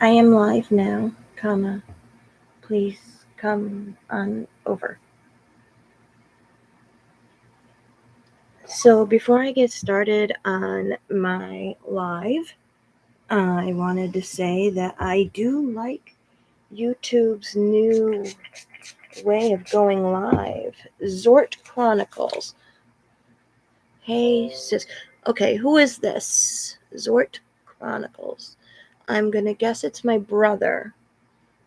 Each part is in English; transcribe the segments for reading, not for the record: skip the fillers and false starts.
I am live now, comma. Please come on over. So before I get started on my live, I wanted to say that I do like YouTube's new way of going live. Zort Chronicles. Hey sis. Okay, who is this? Zort Chronicles. I'm gonna guess it's my brother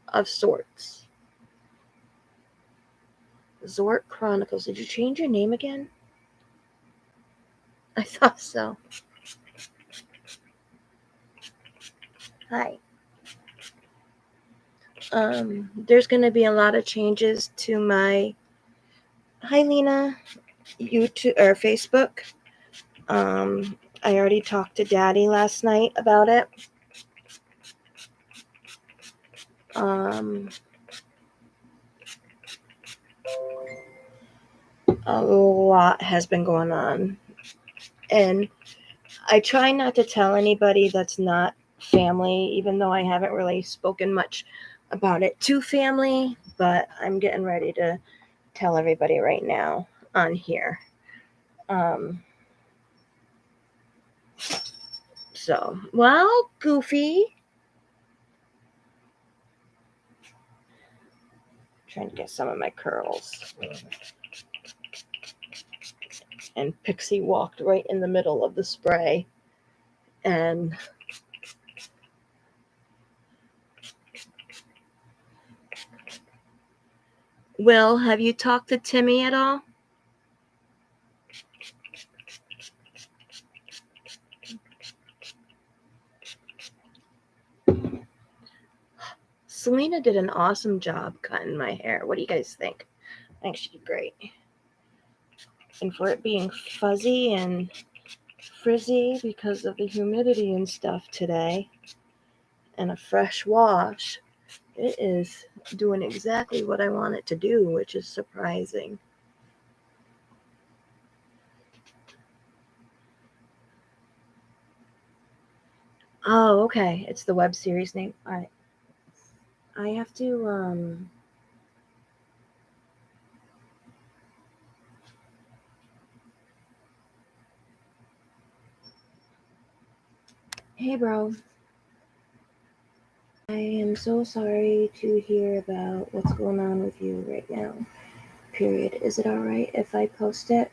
of sorts. Zort Chronicles. Did you change your name again? I thought so. Hi. There's going to be a lot of changes to my Hi Lena YouTube or Facebook. I already talked to Daddy last night about it. A lot has been going on, and I try not to tell anybody that's not family, even though I haven't really spoken much about it to family, but I'm getting ready to tell everybody right now on here. So, well, Goofy. Trying to get some of my curls. And Pixie walked right in the middle of the spray. And Will, have you talked to Timmy at all? Selena did an awesome job cutting my hair. What do you guys think? I think she did great. And for it being fuzzy and frizzy because of the humidity and stuff today, and a fresh wash, it is doing exactly what I want it to do, which is surprising. Oh, okay. It's the web series name. All right. I have to Hey bro. I am so sorry to hear about what's going on with you right now. Period. Is it alright if I post it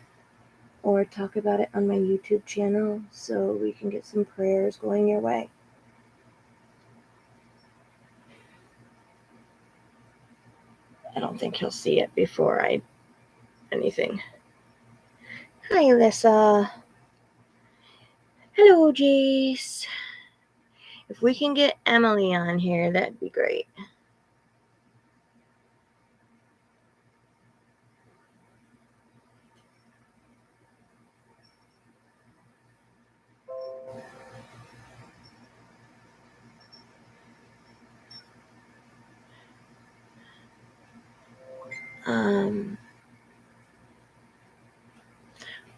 or talk about it on my YouTube channel so we can get some prayers going your way? I don't think he'll see it before I anything. Hi, Alyssa. Hello, Jace. If we can get Emily on here, that'd be great.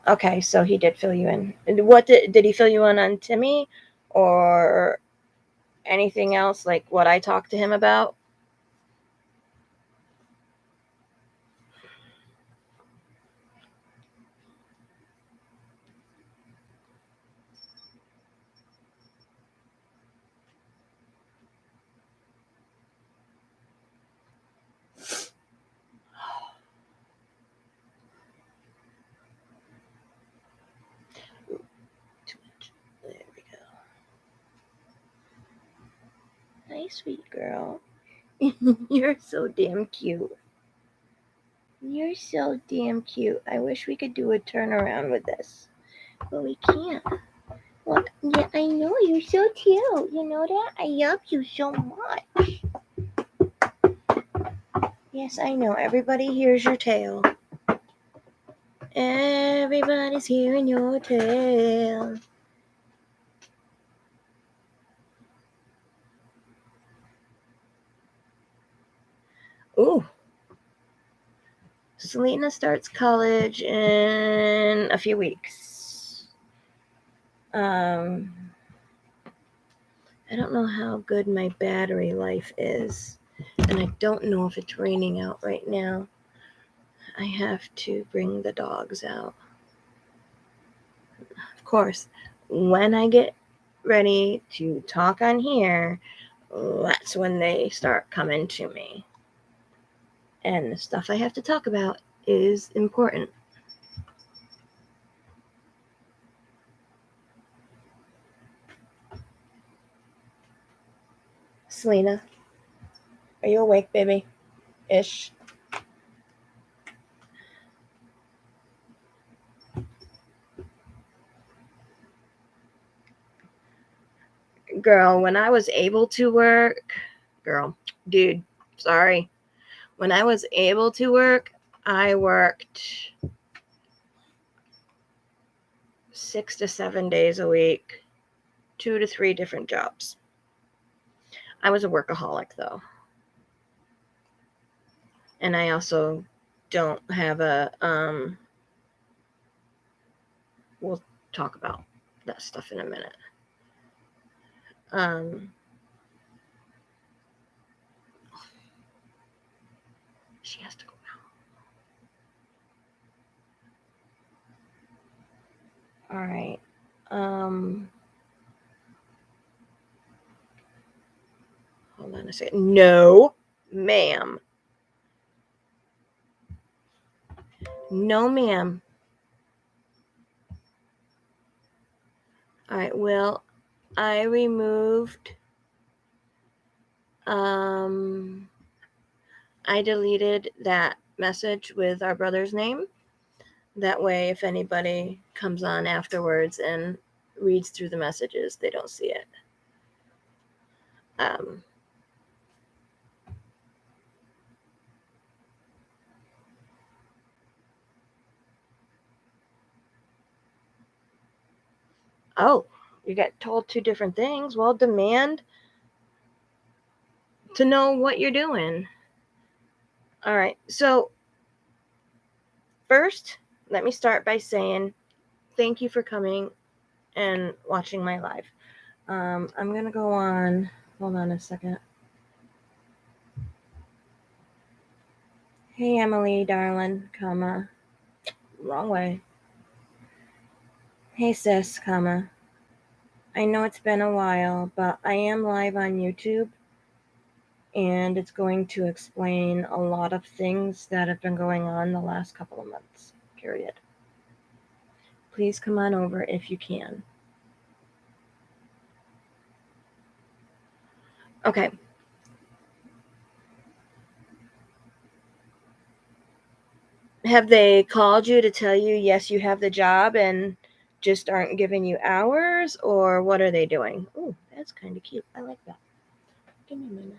Okay, so he did fill you in. What did he fill you in on Timmy or anything else like what I talked to him about? There we go. Hi, sweet girl. You're so damn cute. You're so damn cute. I wish we could do a turnaround with this, but we can't. Well, yeah, I know you're so cute. You know that? I love you so much. Yes, I know. Everybody hears your tail. Everybody's hearing your tail. Ooh. Selena starts college in a few weeks. I don't know how good my battery life is, and I don't know if it's raining out right now. I have to bring the dogs out. Of course, when I get ready to talk on here, that's when they start coming to me. And the stuff I have to talk about is important. Selena, are you awake, baby? Ish. Girl, when I was able to work, dude, sorry. When I was able to work, I worked 6 to 7 days a week, 2 to 3 different jobs. I was a workaholic though. And I also don't have we'll talk about that stuff in a minute. She has to go now. All right. Hold on a second. No, ma'am. No, ma'am. All right. Well, I removed. I deleted that message with our brother's name. That way, if anybody comes on afterwards and reads through the messages, they don't see it. Oh, you got told 2 different things. Well, demand to know what you're doing. All right. So, first, let me start by saying thank you for coming and watching my live. I'm going to go on. Hold on a second. Hey, Emily, darling, comma. Wrong way. Hey, sis, comma. I know it's been a while, but I am live on YouTube, and it's going to explain a lot of things that have been going on the last couple of months, period. Please come on over if you can. Okay. Have they called you to tell you, yes, you have the job and just aren't giving you hours, or what are they doing? Oh, that's kind of cute. I like that. Give me a minute.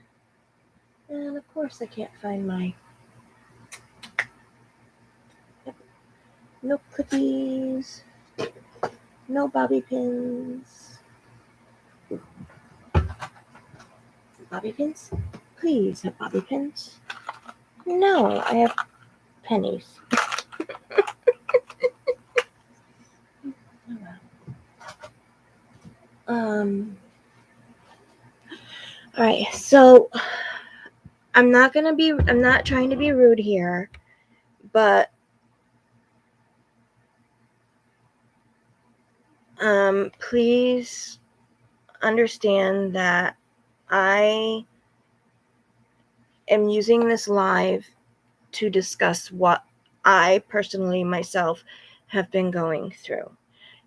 And of course, I can't find my no cookies, no bobby pins. Bobby pins? Please have bobby pins. No, I have pennies. All right, so I'm not trying to be rude here, but please understand that I am using this live to discuss what I personally myself have been going through.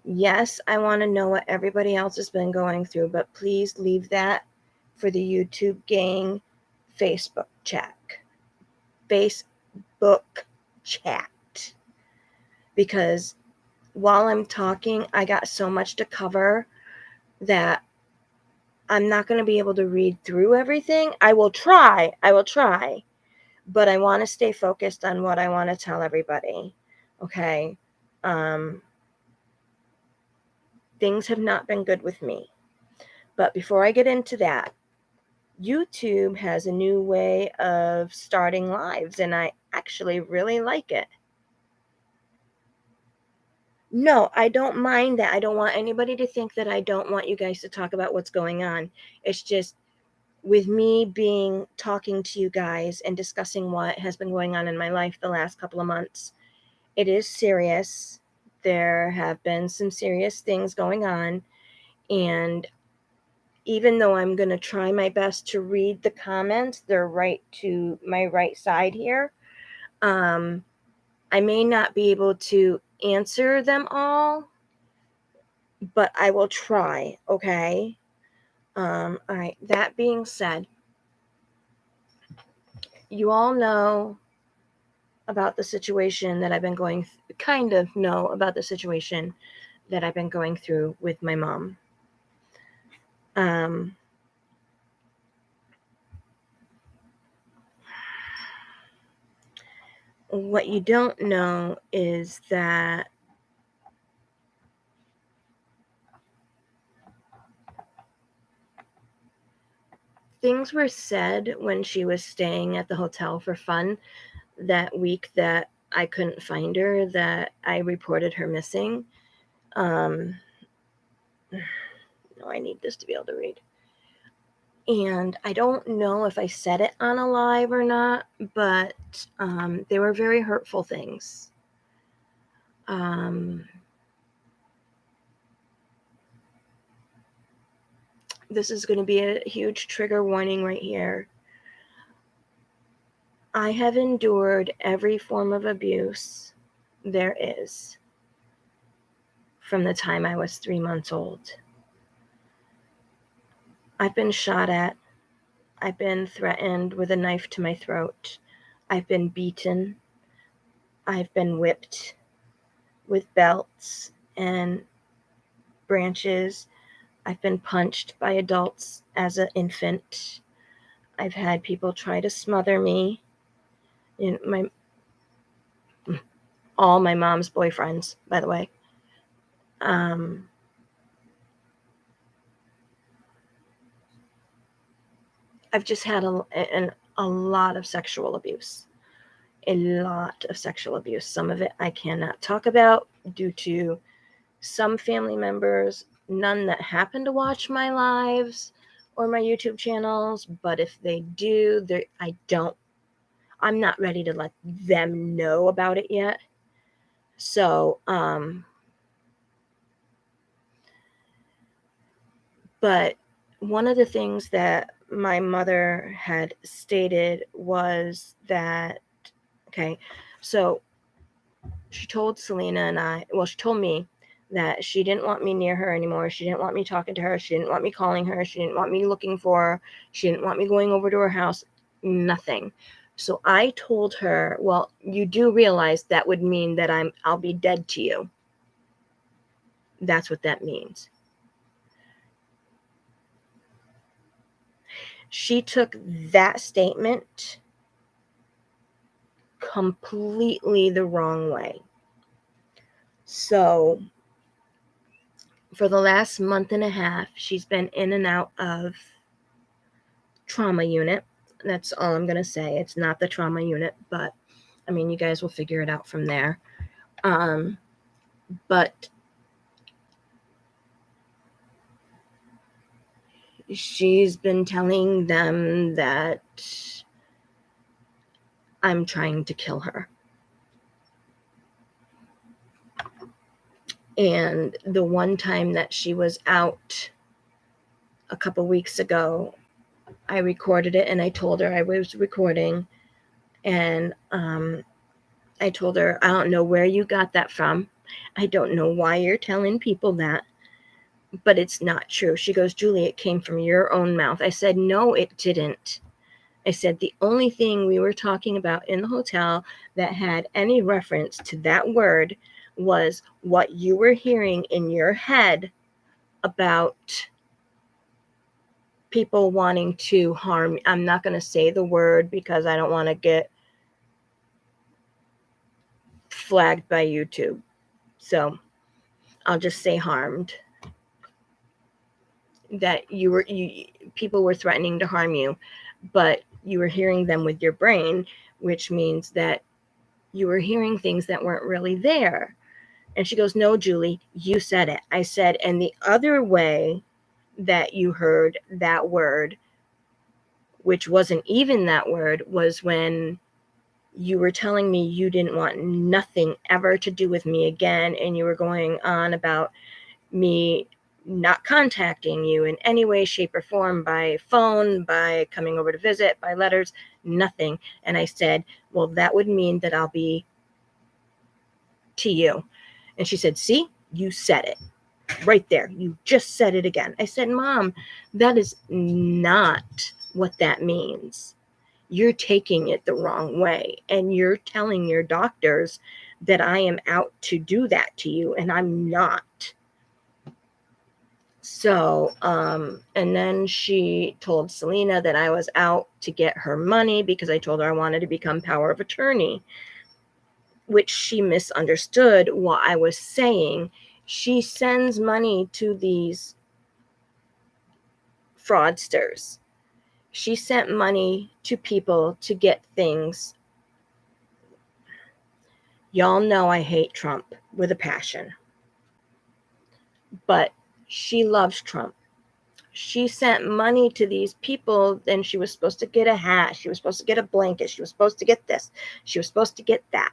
Yes, I want to know what everybody else has been going through, but please leave that for the YouTube gang Facebook chat. Because while I'm talking, I got so much to cover that I'm not going to be able to read through everything. I will try, but I want to stay focused on what I want to tell everybody. Okay. Things have not been good with me. But before I get into that, YouTube has a new way of starting lives, and I actually really like it. No, I don't mind that. I don't want anybody to think that I don't want you guys to talk about what's going on. It's just with me talking to you guys and discussing what has been going on in my life the last couple of months. It is serious. There have been some serious things going on. And even though I'm going to try my best to read the comments, they're right to my right side here. I may not be able to answer them all, but I will try, okay? All right, that being said, you all know about the situation that I've been know about the situation that I've been going through with my mom. What you don't know is that things were said when she was staying at the hotel for fun that week that I couldn't find her, that I reported her missing. No, I need this to be able to read. And I don't know if I said it on a live or not, but they were very hurtful things. This is going to be a huge trigger warning right here. I have endured every form of abuse there is from the time I was 3 months old. I've been shot at. I've been threatened with a knife to my throat. I've been beaten. I've been whipped with belts and branches. I've been punched by adults as an infant. I've had people try to smother me. All my mom's boyfriends, by the way. I've just had a lot of sexual abuse. A lot of sexual abuse. Some of it I cannot talk about due to some family members, none that happen to watch my lives or my YouTube channels, but if they do, I'm not ready to let them know about it yet. So, but one of the things that my mother had stated was that, okay, so she told Selena and she told me that she didn't want me near her anymore. She didn't want me talking to her. She didn't want me calling her. She didn't want me looking for her. She didn't want me going over to her house. Nothing. So I told her, well, you do realize that would mean that I'll be dead to you. That's what that means. She took that statement completely the wrong way. So for the last month and a half, she's been in and out of trauma unit. That's all I'm going to say. It's not the trauma unit, but I mean, you guys will figure it out from there. But she's been telling them that I'm trying to kill her. And the one time that she was out a couple weeks ago, I recorded it and I told her I was recording. And I told her, I don't know where you got that from. I don't know why you're telling people that, but it's not true. She goes, Julie, it came from your own mouth. I said, no, it didn't. I said, the only thing we were talking about in the hotel that had any reference to that word was what you were hearing in your head about people wanting to harm. I'm not going to say the word because I don't want to get flagged by YouTube. So I'll just say harmed. That people were threatening to harm you, but you were hearing them with your brain, which means that you were hearing things that weren't really there. And she goes, no, Julie, you said it. I said, and the other way that you heard that word, which wasn't even that word, was when you were telling me you didn't want nothing ever to do with me again, and you were going on about me not contacting you in any way, shape, or form, by phone, by coming over to visit, by letters, nothing. And I said, well, that would mean that I'll be to you. And she said, see, you said it right there. You just said it again. I said, Mom, that is not what that means. You're taking it the wrong way, and you're telling your doctors that I am out to do that to you, and I'm not. So, and then she told Selena that I was out to get her money because I told her I wanted to become power of attorney, which she misunderstood what I was saying. She sends money to these fraudsters. She sent money to people to get things. Y'all know I hate Trump with a passion, but she loves Trump. She sent money to these people, and she was supposed to get a hat. She was supposed to get a blanket. She was supposed to get this. She was supposed to get that.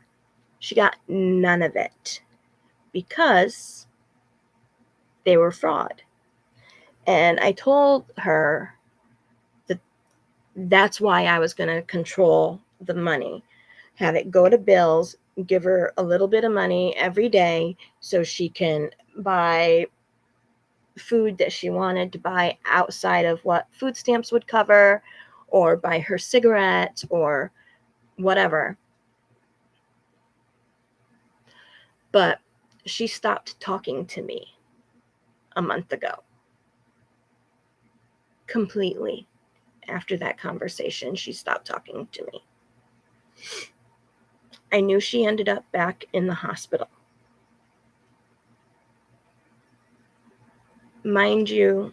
She got none of it because they were fraud. And I told her that that's why I was going to control the money, have it go to bills, give her a little bit of money every day so she can buy food that she wanted to buy outside of what food stamps would cover, or buy her cigarettes or whatever. But she stopped talking to me a month ago. Completely. After that conversation, she stopped talking to me. I knew she ended up back in the hospital. Mind you,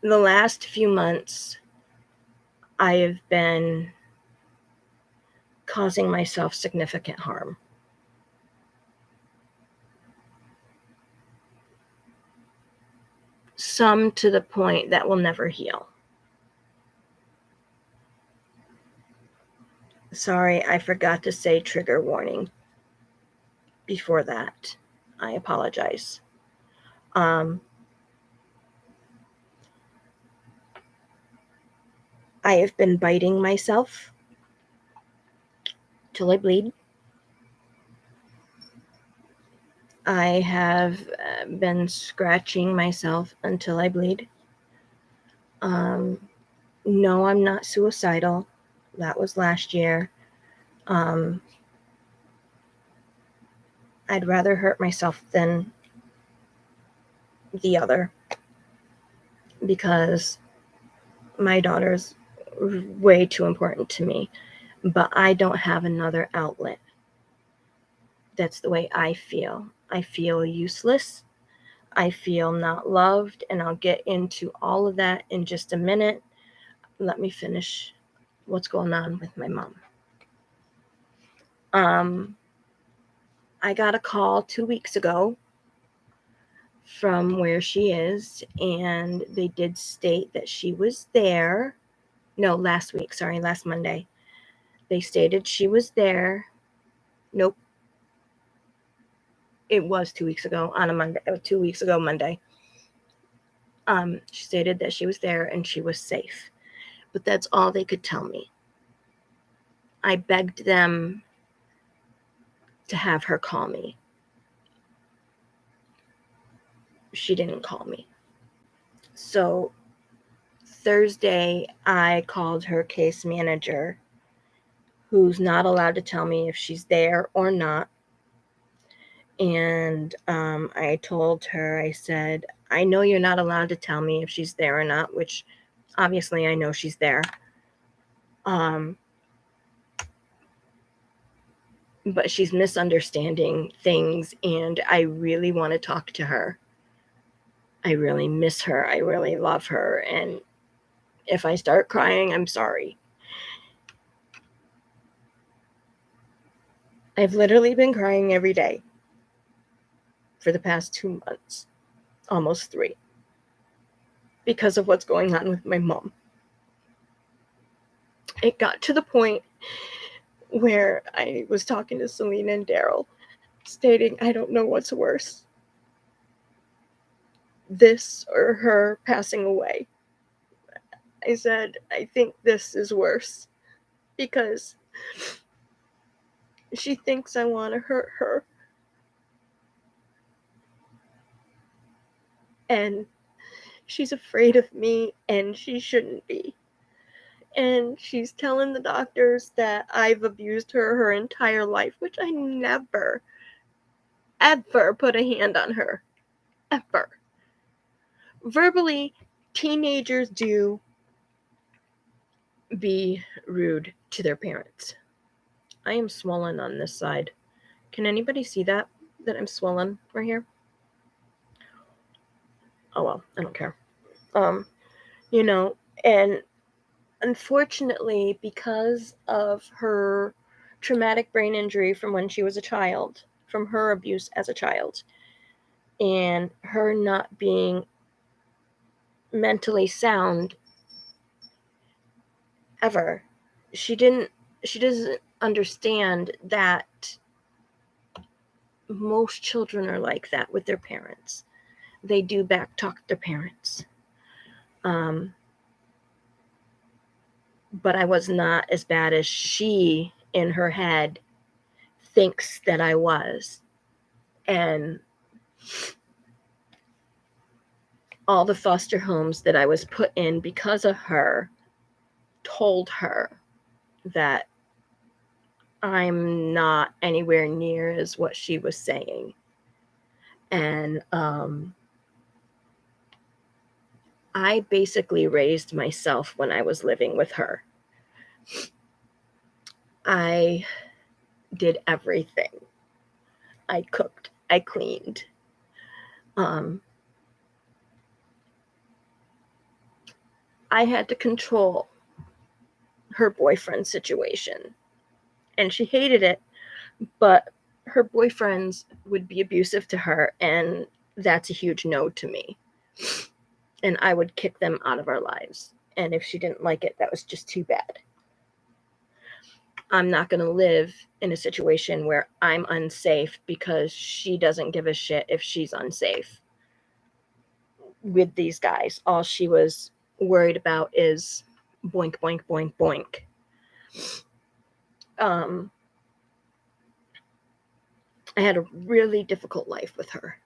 the last few months, I have been causing myself significant harm. Some to the point that will never heal. Sorry, I forgot to say trigger warning before that. I apologize. I have been biting myself till I bleed. I have been scratching myself until I bleed. No, I'm not suicidal. That was last year. I'd rather hurt myself than the other, because my daughter's way too important to me, but I don't have another outlet. That's the way I feel. I feel useless. I feel not loved, and I'll get into all of that in just a minute. Let me finish what's going on with my mom. I got a call 2 weeks ago from where she is, and they did state that she was there. No, last week, sorry, last Monday. They stated she was there. Nope. It was 2 weeks ago on a Monday. 2 weeks ago Monday. She stated that she was there and she was safe. But that's all they could tell me. I begged them to have her call me. She didn't call me. So Thursday, I called her case manager, who's not allowed to tell me if she's there or not. And I told her, I said, I know you're not allowed to tell me if she's there or not, which obviously I know she's there. But she's misunderstanding things, and I really want to talk to her. I really miss her. I really love her. And if I start crying, I'm sorry. I've literally been crying every day for the past 2 months, almost 3, because of what's going on with my mom. It got to the point where I was talking to Selena and Daryl, stating, I don't know what's worse, this or her passing away. I said, I think this is worse because she thinks I want to hurt her. And she's afraid of me, and she shouldn't be. And she's telling the doctors that I've abused her entire life, which I never, ever put a hand on her. Ever. Verbally, teenagers do be rude to their parents. I am swollen on this side. Can anybody see that? That I'm swollen right here? Oh well, I don't care. You know, and unfortunately, because of her traumatic brain injury from when she was a child, from her abuse as a child, and her not being mentally sound ever, she doesn't understand that most children are like that with their parents. They do backtalk their parents. But I was not as bad as she, in her head, thinks that I was. And all the foster homes that I was put in because of her told her that I'm not anywhere near as what she was saying. And I basically raised myself when I was living with her. I did everything. I cooked, I cleaned. I had to control her boyfriend situation. And she hated it, but her boyfriends would be abusive to her, and that's a huge no to me. And I would kick them out of our lives. And if she didn't like it, that was just too bad. I'm not going to live in a situation where I'm unsafe because she doesn't give a shit if she's unsafe with these guys. All she was worried about is boink, boink, boink, boink. I had a really difficult life with her.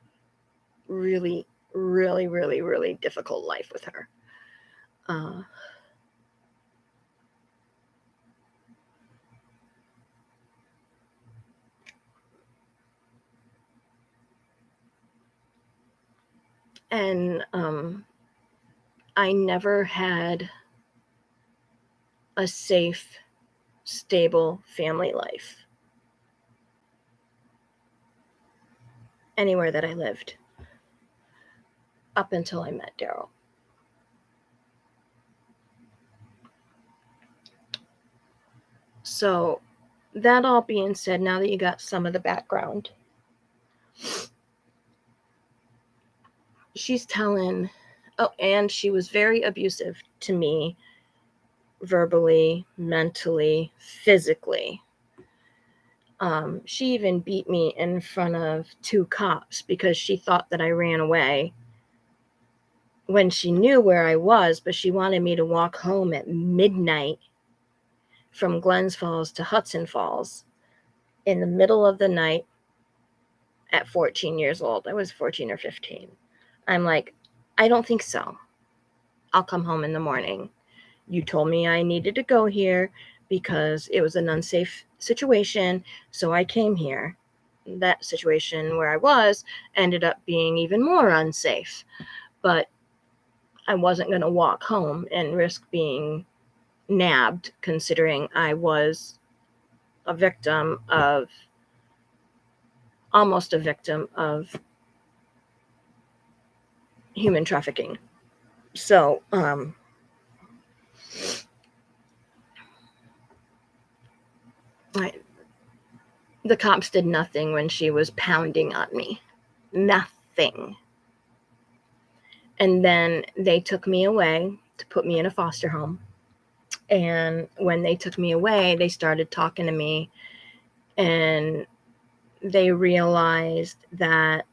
Really, really, really, really difficult life with her. And I never had a safe, stable family life anywhere that I lived up until I met Daryl. So, that all being said, now that you got some of the background, she's telling, oh, and she was very abusive to me, verbally, mentally, physically. She even beat me in front of 2 cops because she thought that I ran away when she knew where I was, but she wanted me to walk home at midnight from Glens Falls to Hudson Falls in the middle of the night at 14 years old. I was 14 or 15. I'm like, I don't think so. I'll come home in the morning. You told me I needed to go here because it was an unsafe situation, so I came here. That situation where I was ended up being even more unsafe, but I wasn't going to walk home and risk being nabbed, considering I was almost a victim of human trafficking. So, The cops did nothing when she was pounding on me. Nothing. And then they took me away to put me in a foster home. And when they took me away, they started talking to me, and they realized that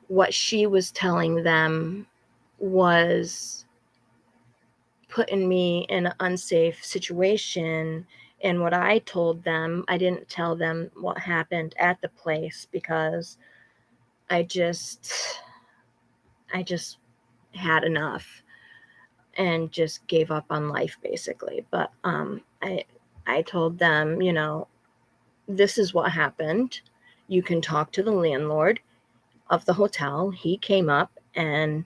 what she was telling them was putting me in an unsafe situation. And what I told them, I didn't tell them what happened at the place, because I just had enough and just gave up on life, basically. But I told them, this is what happened. You can talk to the landlord of the hotel. He came up, and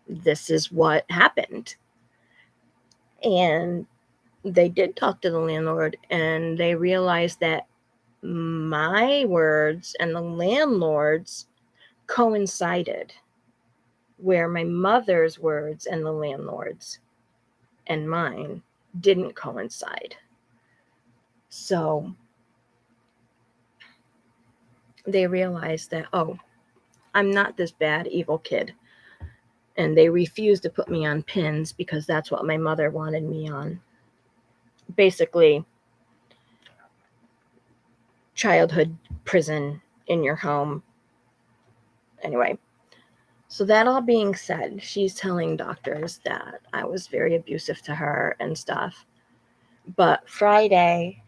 this is what happened. And they did talk to the landlord, and they realized that my words and the landlord's coincided, where my mother's words and the landlord's and mine didn't coincide. So they realized that, oh, I'm not this bad, evil kid. And they refused to put me on pins, because that's what my mother wanted me on. Basically, childhood prison in your home. Anyway, so that all being said, she's telling doctors that I was very abusive to her and stuff. But Friday,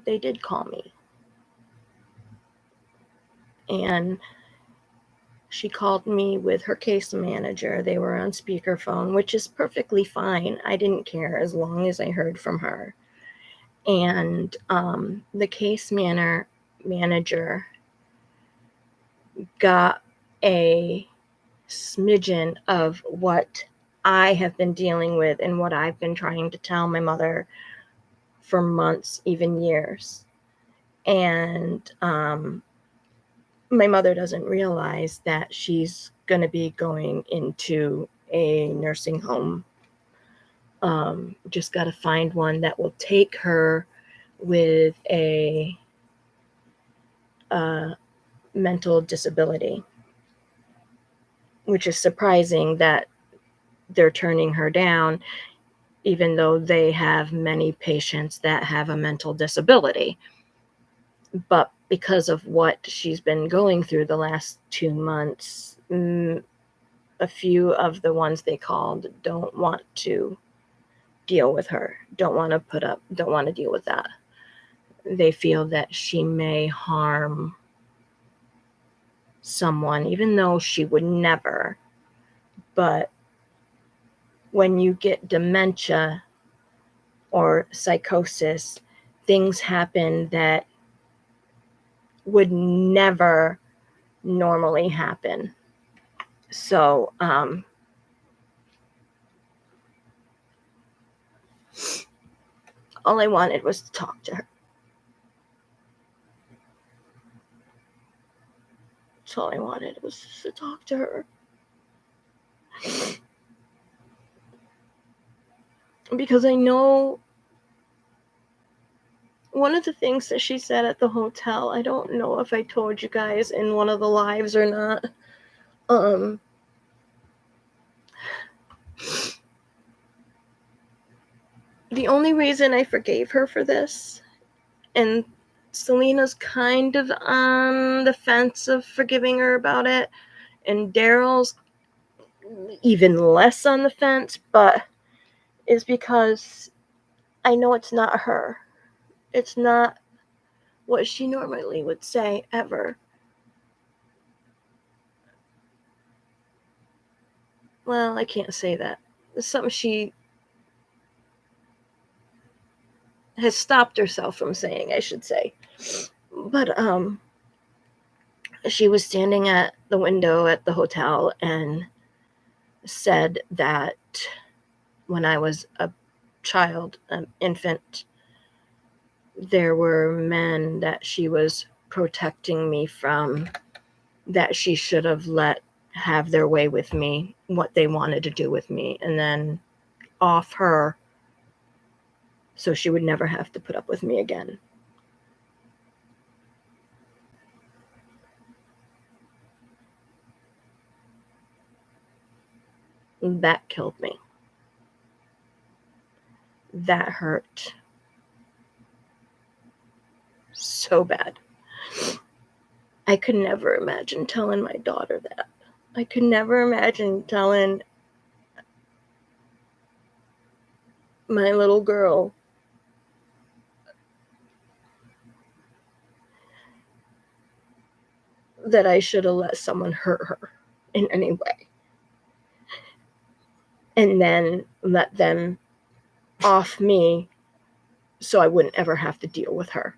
they did call me. And she called me with her case manager. They were on speakerphone, which is perfectly fine. I didn't care as long as I heard from her. And the case manager got a smidgen of what I have been dealing with and what I've been trying to tell my mother for months, even years. And my mother doesn't realize that she's going to be going into a nursing home. Just got to find one that will take her with a mental disability, which is surprising that they're turning her down, even though they have many patients that have a mental disability. But because of what she's been going through the last 2 months, a few of the ones they called don't want to deal with her, don't want to deal with that. They feel that she may harm someone, even though she would never. But when you get dementia or psychosis, things happen that would never normally happen. So all I wanted was to talk to her. That's all I wanted, was to talk to her. Because I know one of the things that she said at the hotel, I don't know if I told you guys in one of the lives or not. The only reason I forgave her for this, and Selena's kind of on the fence of forgiving her about it, and Daryl's even less on the fence, but is because I know it's not her. It's not what she normally would say, ever. Well, I can't say that. It's something she has stopped herself from saying, I should say. But she was standing at the window at the hotel and said that when I was a child, an infant, there were men that she was protecting me from, that she should have let have their way with me, what they wanted to do with me. And then off her so she would never have to put up with me again. That killed me. That hurt so bad. I could never imagine telling my daughter that. I could never imagine telling my little girl that I should have let someone hurt her in any way. And then let them off me so I wouldn't ever have to deal with her.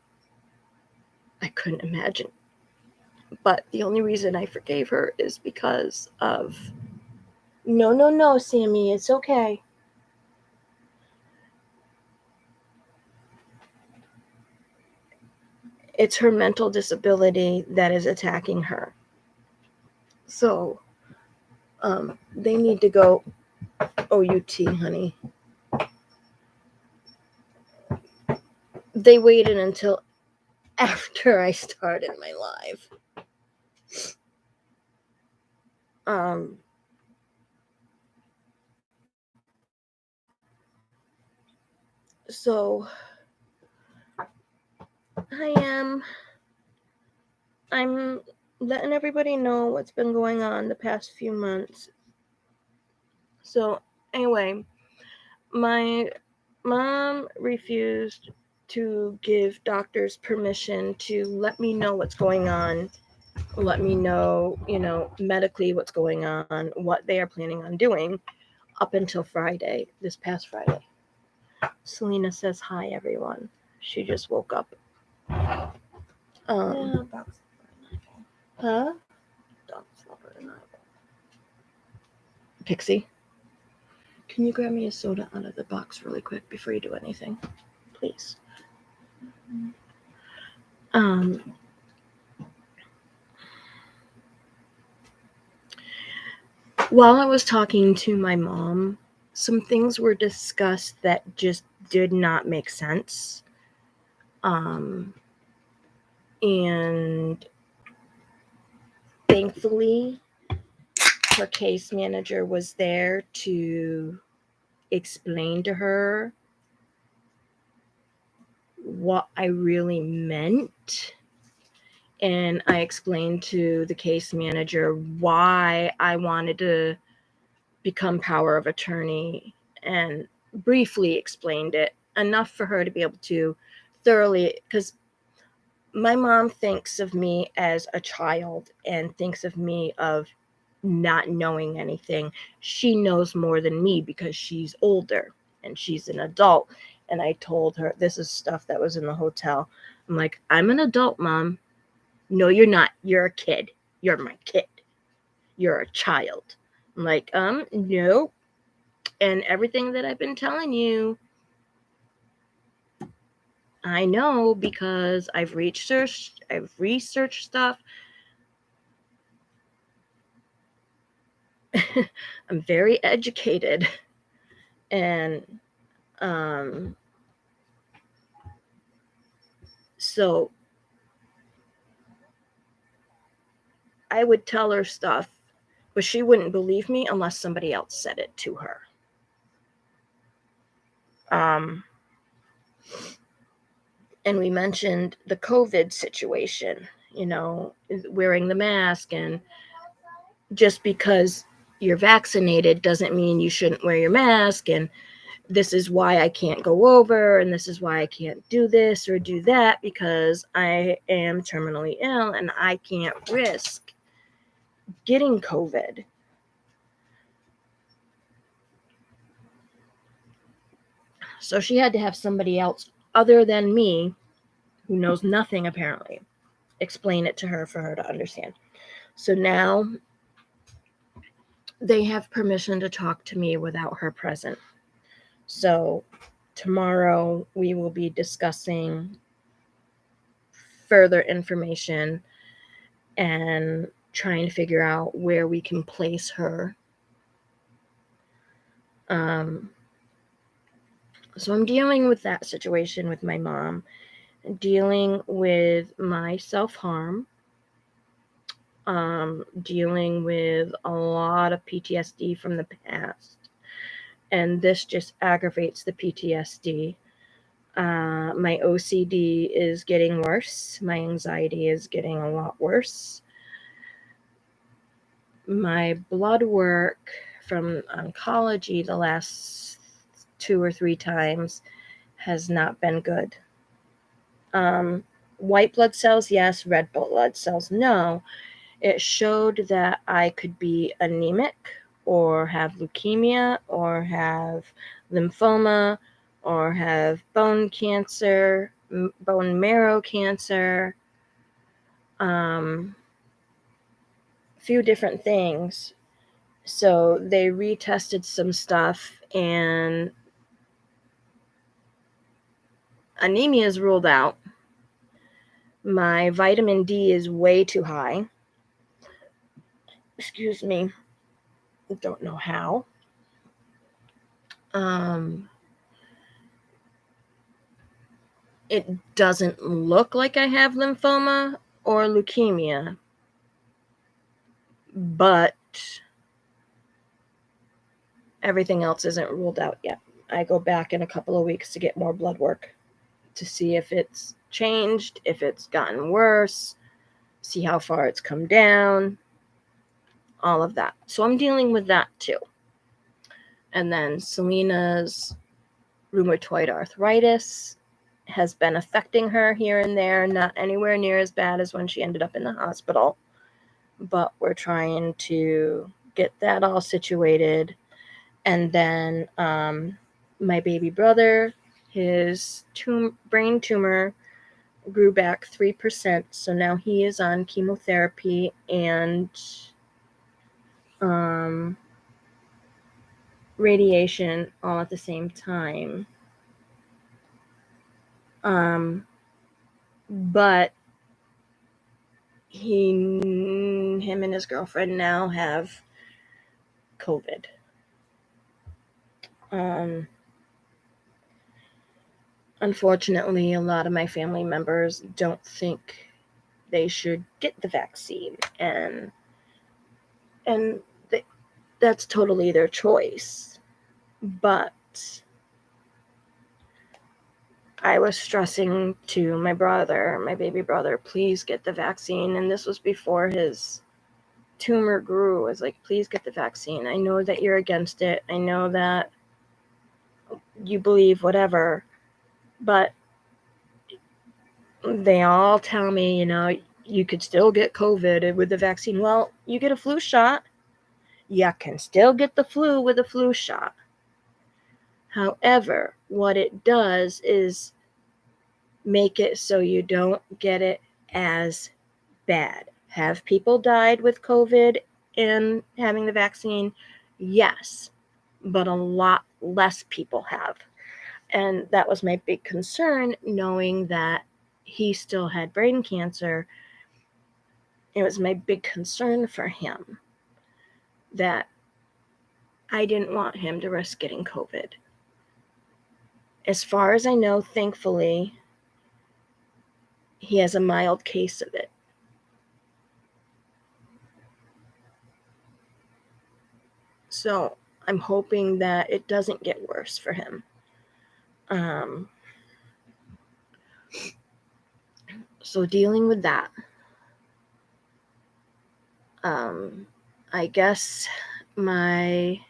I couldn't imagine. But the only reason I forgave her is because of, no, Sammy, it's okay. It's her mental disability that is attacking her. So, they need to go OUT, honey. They waited until after I started my live. So I'm letting everybody know what's been going on the past few months. So anyway, my mom refused to give doctors permission to let me know what's going on, let me know, medically what's going on, what they are planning on doing up until Friday, this past Friday. Selena says hi, everyone. She just woke up. Huh? Pixie, can you grab me a soda out of the box really quick before you do anything? Please. While I was talking to my mom, some things were discussed that just did not make sense. And thankfully, her case manager was there to explain to her what I really meant. And I explained to the case manager why I wanted to become power of attorney, and briefly explained it enough for her to be able to thoroughly, because my mom thinks of me as a child and thinks of me of not knowing anything. She knows more than me because she's older and she's an adult. And I told her, this is stuff that was in the hotel. I'm like, I'm an adult, Mom. No, you're not. You're a kid. You're my kid. You're a child. I'm like, no. And everything that I've been telling you, I know because I've researched stuff. I'm very educated. And so I would tell her stuff, but she wouldn't believe me unless somebody else said it to her. And we mentioned the COVID situation, wearing the mask, and just because you're vaccinated doesn't mean you shouldn't wear your mask, and this is why I can't go over, and this is why I can't do this or do that, because I am terminally ill and I can't risk getting COVID. So she had to have somebody else other than me, who knows nothing apparently, explain it to her for her to understand. So now they have permission to talk to me without her present. So tomorrow we will be discussing further information and trying to figure out where we can place her. So I'm dealing with that situation with my mom, dealing with my self-harm, dealing with a lot of PTSD from the past. And this just aggravates the PTSD. My OCD is getting worse. My anxiety is getting a lot worse. My blood work from oncology the last 2 or 3 times has not been good. White blood cells, yes. Red blood cells, no. It showed that I could be anemic or have leukemia or have lymphoma or have bone cancer, bone marrow cancer, few different things. So they retested some stuff and anemia is ruled out. My vitamin D is way too high. Excuse me. I don't know how. It doesn't look like I have lymphoma or leukemia, but everything else isn't ruled out yet. I go back in a couple of weeks to get more blood work to see if it's changed, if it's gotten worse, see how far it's come down, all of that. So I'm dealing with that too. And then Selena's rheumatoid arthritis has been affecting her here and there, not anywhere near as bad as when she ended up in the hospital. But we're trying to get that all situated. And then my baby brother, his brain tumor grew back 3%. So now he is on chemotherapy and radiation all at the same time. But him and his girlfriend now have COVID. Unfortunately, a lot of my family members don't think they should get the vaccine, and that's totally their choice. But I was stressing to my brother, my baby brother, please get the vaccine. And this was before his tumor grew. I was like, please get the vaccine. I know that you're against it. I know that you believe whatever, but they all tell me, you could still get COVID with the vaccine. Well, you get a flu shot. You can still get the flu with a flu shot. However, what it does is make it so you don't get it as bad. Have people died with COVID and having the vaccine? Yes, but a lot less people have. And that was my big concern, knowing that he still had brain cancer. It was my big concern for him that I didn't want him to risk getting COVID. As far as I know, thankfully, he has a mild case of it. So I'm hoping that it doesn't get worse for him. So dealing with that, I guess my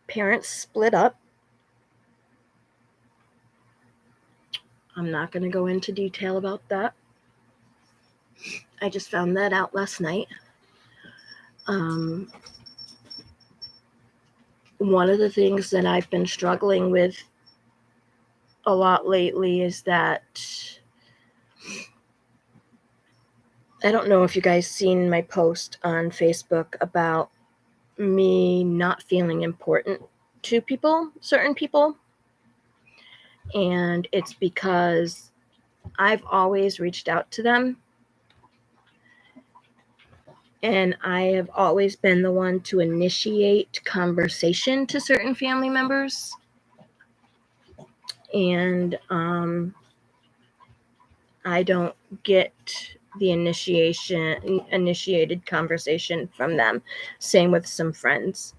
parents split up. I'm not going to go into detail about that. I just found that out last night. One of the things that I've been struggling with a lot lately is that I don't know if you guys seen my post on Facebook about me not feeling important to people, certain people. And it's because I've always reached out to them. And I have always been the one to initiate conversation to certain family members. And I don't get the initiated conversation from them. Same with some friends.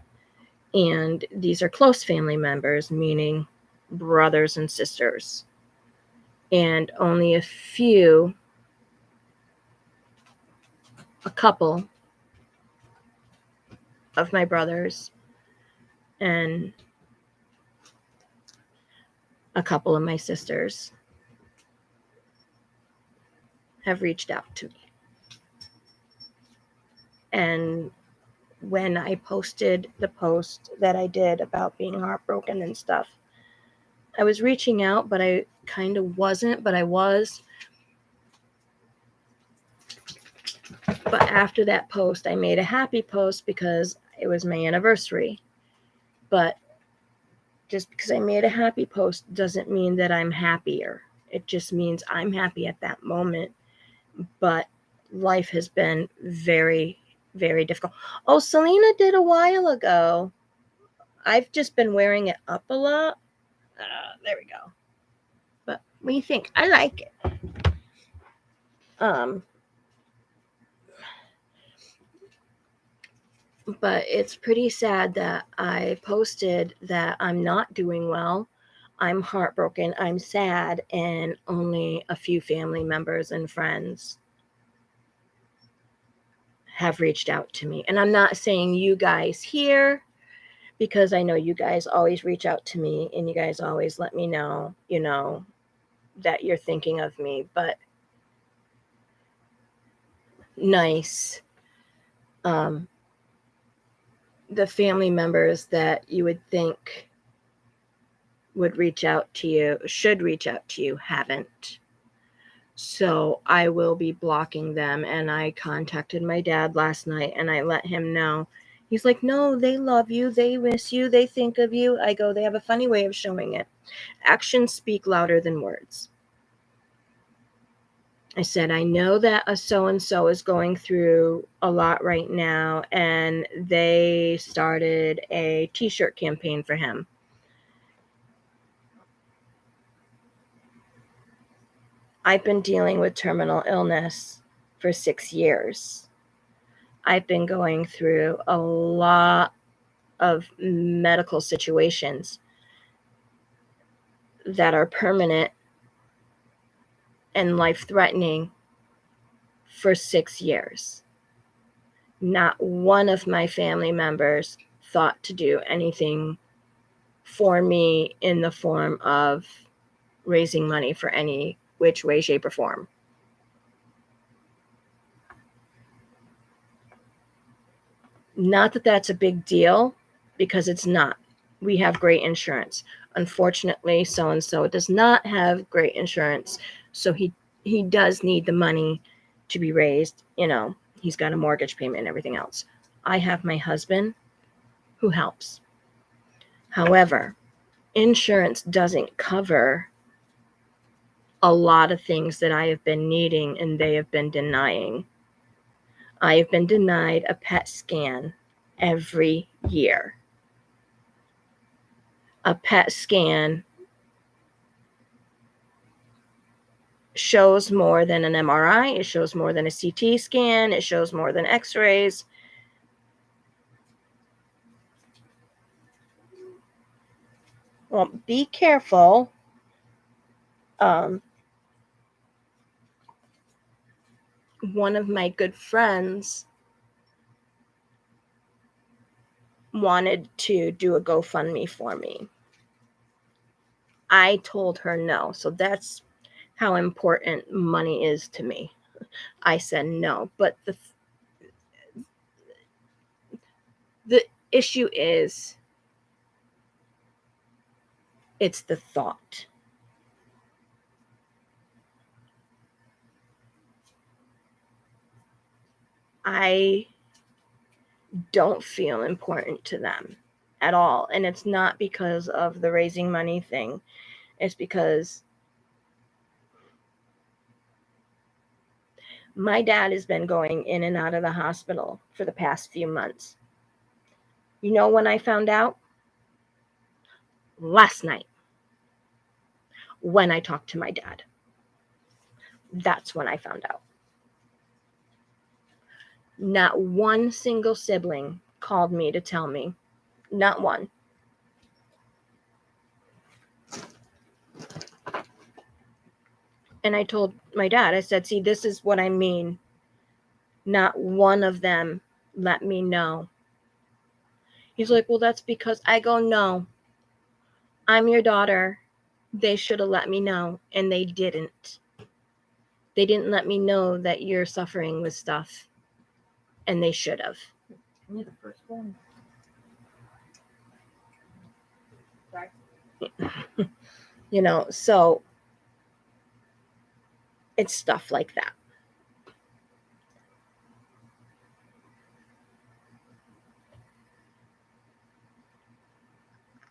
And these are close family members, meaning brothers and sisters. And only a couple of my brothers and a couple of my sisters have reached out to me. And when I posted the post that I did about being heartbroken and stuff, I was reaching out, but I kind of wasn't, but I was. But after that post, I made a happy post because it was my anniversary. But just because I made a happy post doesn't mean that I'm happier. It just means I'm happy at that moment. But life has been very, very difficult. Oh, Selena did a while ago. I've just been wearing it up a lot. There we go. But what do you think? I like it. But it's pretty sad that I posted that I'm not doing well. I'm heartbroken, I'm sad, and only a few family members and friends have reached out to me. And I'm not saying you guys here, because I know you guys always reach out to me and you guys always let me know, that you're thinking of me. But nice. The family members that you would think would reach out to you, should reach out to you, haven't. So I will be blocking them. And I contacted my dad last night and I let him know. He's like, no, they love you. They miss you. They think of you. I go, they have a funny way of showing it. Actions speak louder than words. I said, I know that a so-and-so is going through a lot right now, and they started a t-shirt campaign for him. I've been dealing with terminal illness for 6 years. I've been going through a lot of medical situations that are permanent and life-threatening for 6 years. Not one of my family members thought to do anything for me in the form of raising money for any which way, shape, or form. Not that that's a big deal, because it's not. We have great insurance. Unfortunately, so-and-so does not have great insurance, so he does need the money to be raised. He's got a mortgage payment and everything else. I have my husband who helps. However, insurance doesn't cover a lot of things that I have been needing and they have been denying. I have been denied a PET scan every year. A PET scan shows more than an MRI. It shows more than a CT scan. It shows more than x-rays. Well, be careful. One of my good friends wanted to do a GoFundMe for me. I told her no. So that's how important money is to me. I said no. But the issue is, it's the thought. I don't feel important to them at all. And it's not because of the raising money thing. It's because My dad has been going in and out of the hospital for the past few months. You know when I found out? Last night, when I talked to my dad. That's when I found out. Not one single sibling called me to tell me. Not one. And I told my dad, I said, see, this is what I mean. Not one of them let me know. He's like, well, that's because I go, no, I'm your daughter. They should have let me know. And they didn't. They didn't let me know that you're suffering with stuff. And they should have. You're the first one. You know, so it's stuff like that.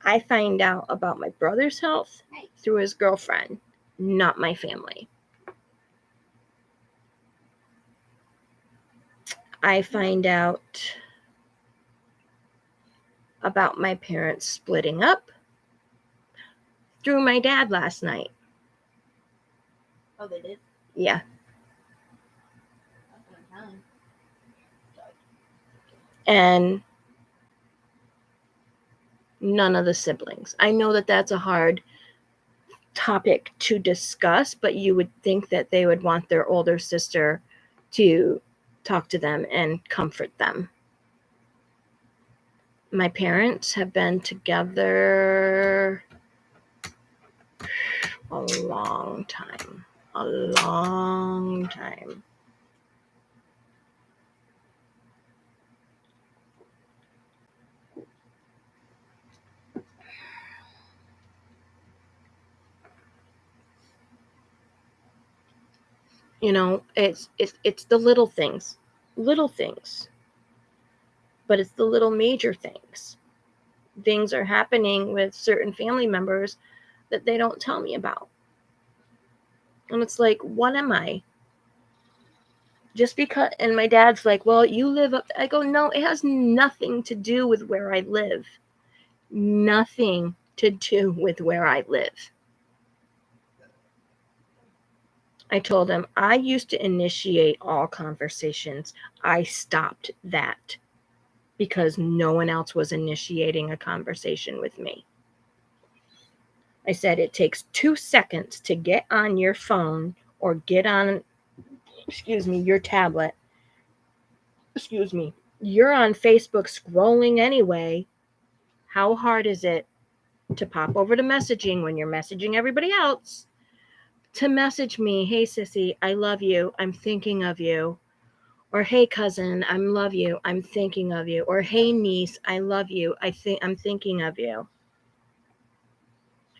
I find out about my brother's health through his girlfriend, not my family. I find out about my parents splitting up through my dad last night. Oh, they did? Yeah. And none of the siblings. I know that that's a hard topic to discuss, but you would think that they would want their older sister to talk to them and comfort them. My parents have been together a long time. A long time. You know, it's the little things. Little things. But it's the little major things. Things are happening with certain family members that they don't tell me about. And it's like, what am I? Just because, and my dad's like, well, you live up. I go, no, it has nothing to do with where I live. Nothing to do with where I live. I told him I used to initiate all conversations. I stopped that because no one else was initiating a conversation with me. I said it takes 2 seconds to get on your phone or get on, your tablet. You're on Facebook scrolling anyway. How hard is it to pop over to messaging when you're messaging everybody else? To message me, hey sissy, I love you, I'm thinking of you. Or hey cousin, I love you, I'm thinking of you. Or hey niece, I love you, I'm thinking of you.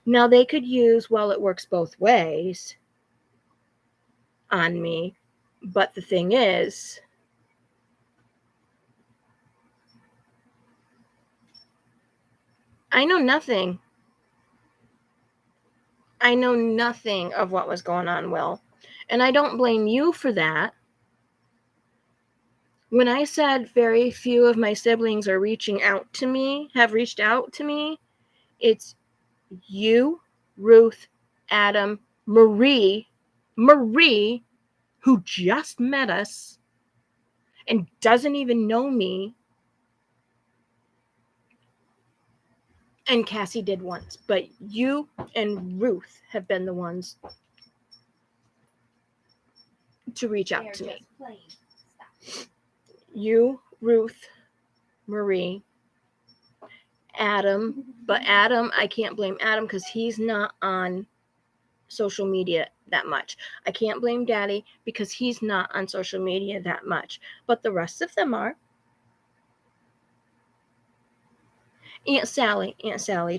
Now they could use, well, it works both ways on me, but the thing is, I know nothing. I know nothing of what was going on, Will. And I don't blame you for that. When I said very few of my siblings are reaching out to me, have reached out to me, it's you, Ruth, Adam, Marie, who just met us and doesn't even know me. And Cassie did once, but you and Ruth have been the ones to reach out to me. You, Ruth, Marie, Adam, but Adam, I can't blame Adam because he's not on social media that much. I can't blame Daddy because he's not on social media that much, but the rest of them are. Aunt Sally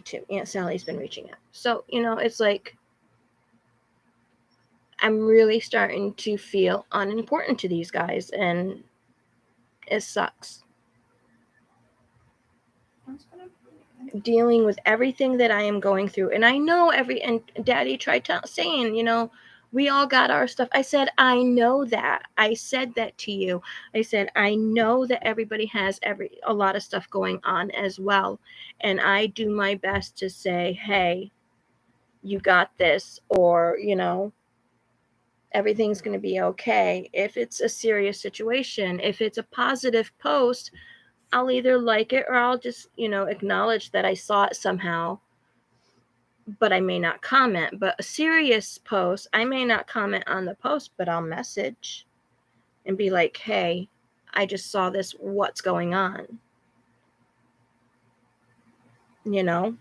too. Aunt Sally's been reaching out. So, it's like I'm really starting to feel unimportant to these guys, and it sucks. Dealing with everything that I am going through. And I know and Daddy tried saying, We all got our stuff. I said, I know that. I said that to you. I said, I know that everybody has a lot of stuff going on as well. And I do my best to say, hey, you got this, or, everything's going to be okay. If it's a serious situation, if it's a positive post, I'll either like it or I'll just, acknowledge that I saw it somehow, but I may not comment. But a serious post, I may not comment on the post, but I'll message and be like, hey, I just saw this. What's going on? You know?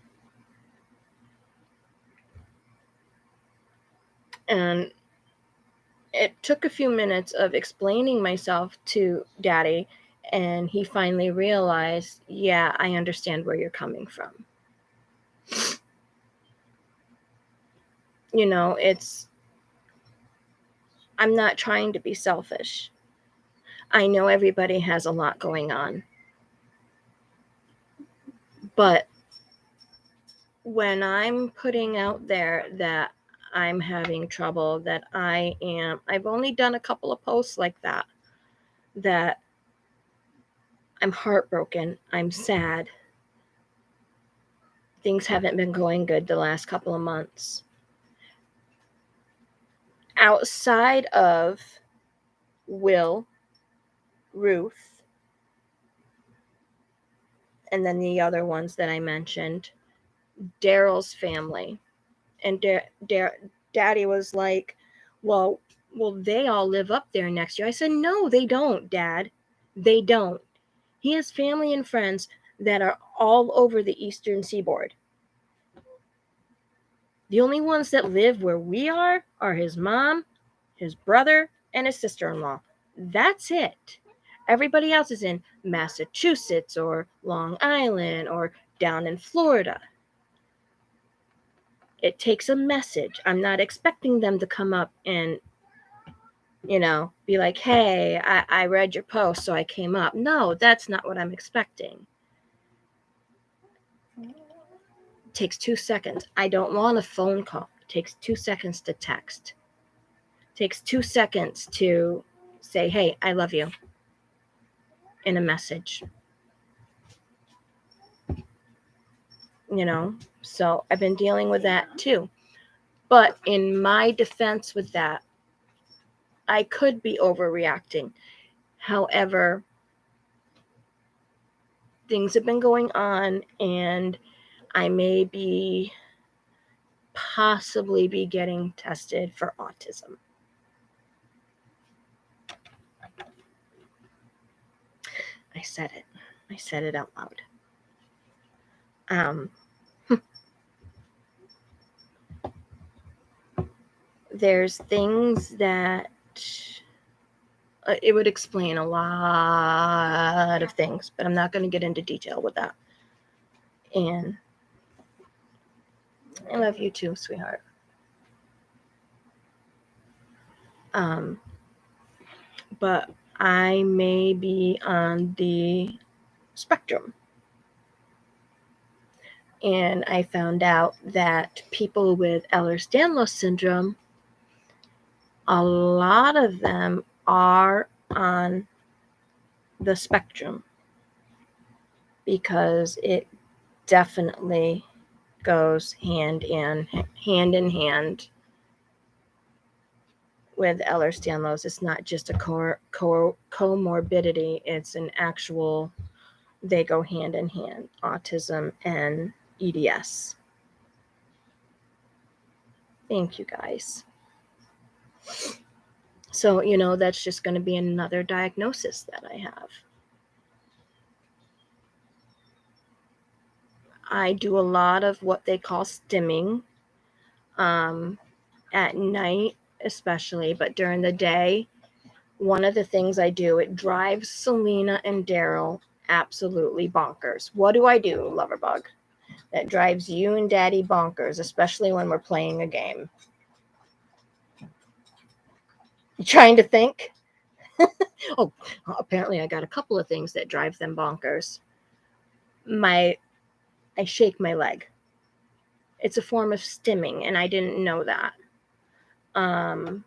And it took a few minutes of explaining myself to Daddy, and he finally realized, yeah, I understand where you're coming from. I'm not trying to be selfish. I know everybody has a lot going on. But when I'm putting out there that I'm having trouble, that I've only done a couple of posts like that I'm heartbroken, I'm sad, things haven't been going good the last couple of months. Outside of Will, Ruth, and then the other ones that I mentioned, Daryl's family. And Daddy was like, well, they all live up there next year. I said, no, they don't, Dad. They don't. He has family and friends that are all over the eastern seaboard. The only ones that live where we are his mom, his brother, and his sister-in-law. That's it. Everybody else is in Massachusetts or Long Island or down in Florida. It takes a message. I'm not expecting them to come up and, be like, hey, I read your post, so I came up. No, that's not what I'm expecting. It takes 2 seconds. I don't want a phone call. It takes 2 seconds to text. It takes 2 seconds to say, hey, I love you, in a message. So I've been dealing with that too. But in my defense with that, I could be overreacting. However, things have been going on, and I may possibly be getting tested for autism. I said it. I said it out loud. There's things that it would explain a lot of things, but I'm not going to get into detail with that. And I love you too, sweetheart. But I may be on the spectrum. And I found out that people with Ehlers-Danlos syndrome, a lot of them are on the spectrum, because it definitely goes hand in hand with Ehlers-Danlos. It's not just a comorbidity, it's an actual, they go hand in hand, autism and EDS. Thank you, guys. So, that's just going to be another diagnosis that I have. I do a lot of what they call stimming at night, especially, but during the day, one of the things I do, it drives Selena and Daryl absolutely bonkers. What do I do, Loverbug, that drives you and Daddy bonkers, especially when we're playing a game? You trying to think? Oh, apparently I got a couple of things that drive them bonkers. I shake my leg. It's a form of stimming, and I didn't know that. Um,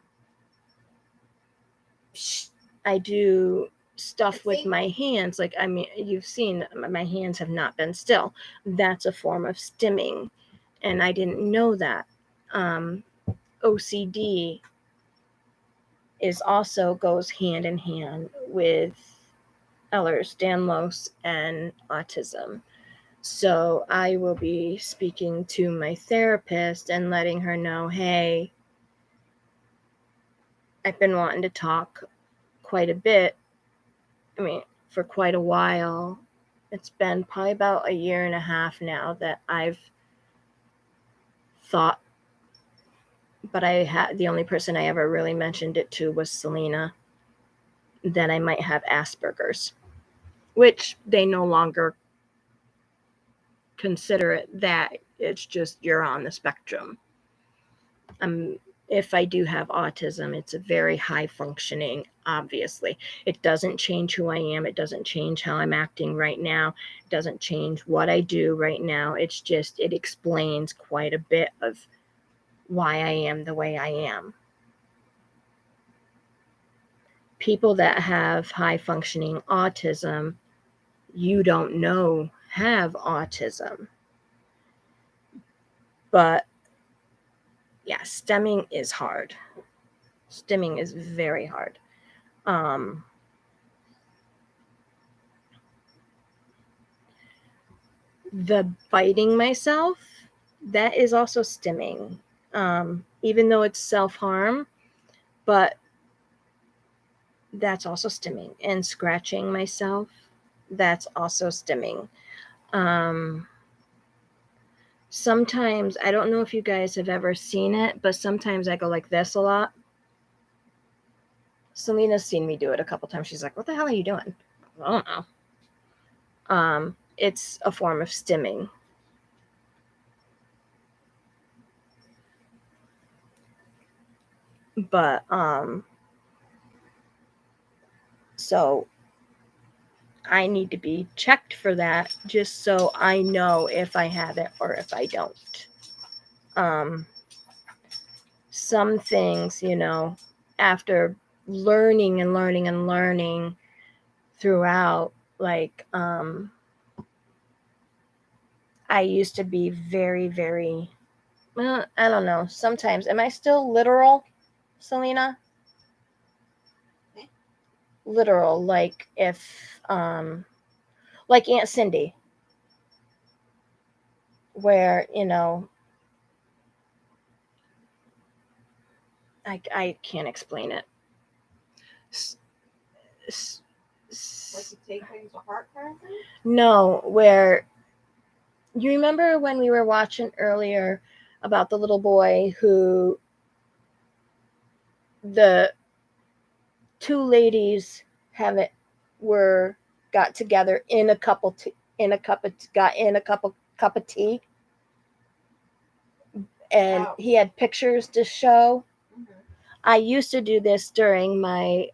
I do stuff with my hands. Like, I mean, you've seen my hands have not been still. That's a form of stimming. And I didn't know that. OCD is also goes hand in hand with Ehlers-Danlos and autism. So I will be speaking to my therapist and letting her know, hey, I've been wanting to talk quite a bit. I mean, for quite a while. It's been probably about a year and a half now that I've thought, but I had the only person I ever really mentioned it to was Selena, that I might have Asperger's, which they no longer consider it that. It's just you're on the spectrum. If I do have autism, it's a very high functioning, obviously. It doesn't change who I am. It doesn't change how I'm acting right now. It doesn't change what I do right now. It's just, it explains quite a bit of why I am the way I am. People that have high functioning autism, you don't know have autism. But yeah, stemming is hard. Stimming is very hard. The biting myself, that is also stimming. Even though it's self-harm, but that's also stimming. And scratching myself, that's also stimming. Sometimes, I don't know if you guys have ever seen it, but sometimes I go like this a lot. Selena's seen me do it a couple times. She's like, what the hell are you doing? I don't know. It's a form of stimming. But so I need to be checked for that just so I know if I have it or if I don't. Some things, after learning and learning and learning throughout, like, I used to be very, very, well, I don't know. Sometimes, am I still literal, Selena? Literal, like if, like Aunt Cindy, where, I can't explain it. Like you take things to heart kind of thing? No, where you remember when we were watching earlier about the little boy who the two ladies were got together in a cup of tea, and he had pictures to show. Mm-hmm. I used to do this during my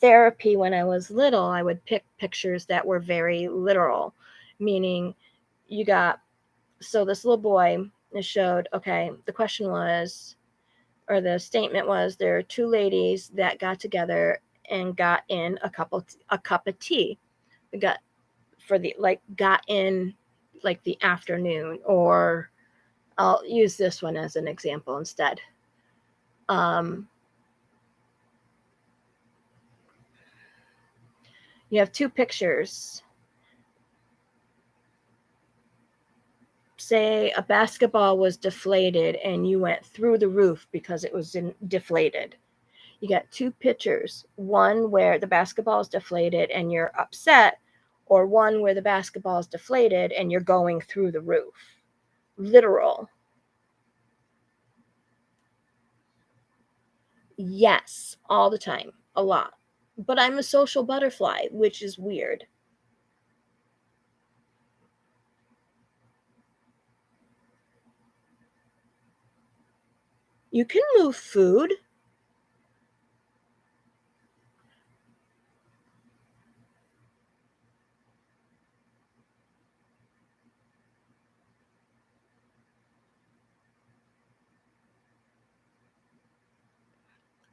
therapy when I was little. I would pick pictures that were very literal, meaning you got, so this little boy showed, okay, the question was, or the statement was, there are two ladies that got together and got in a cup of tea. Got in like the afternoon, or I'll use this one as an example instead. You have two pictures. Say a basketball was deflated and you went through the roof because it was deflated. You got two pictures, one where the basketball is deflated and you're upset, or one where the basketball is deflated and you're going through the roof. Literal. Yes, all the time, a lot. But I'm a social butterfly, which is weird. You can move food.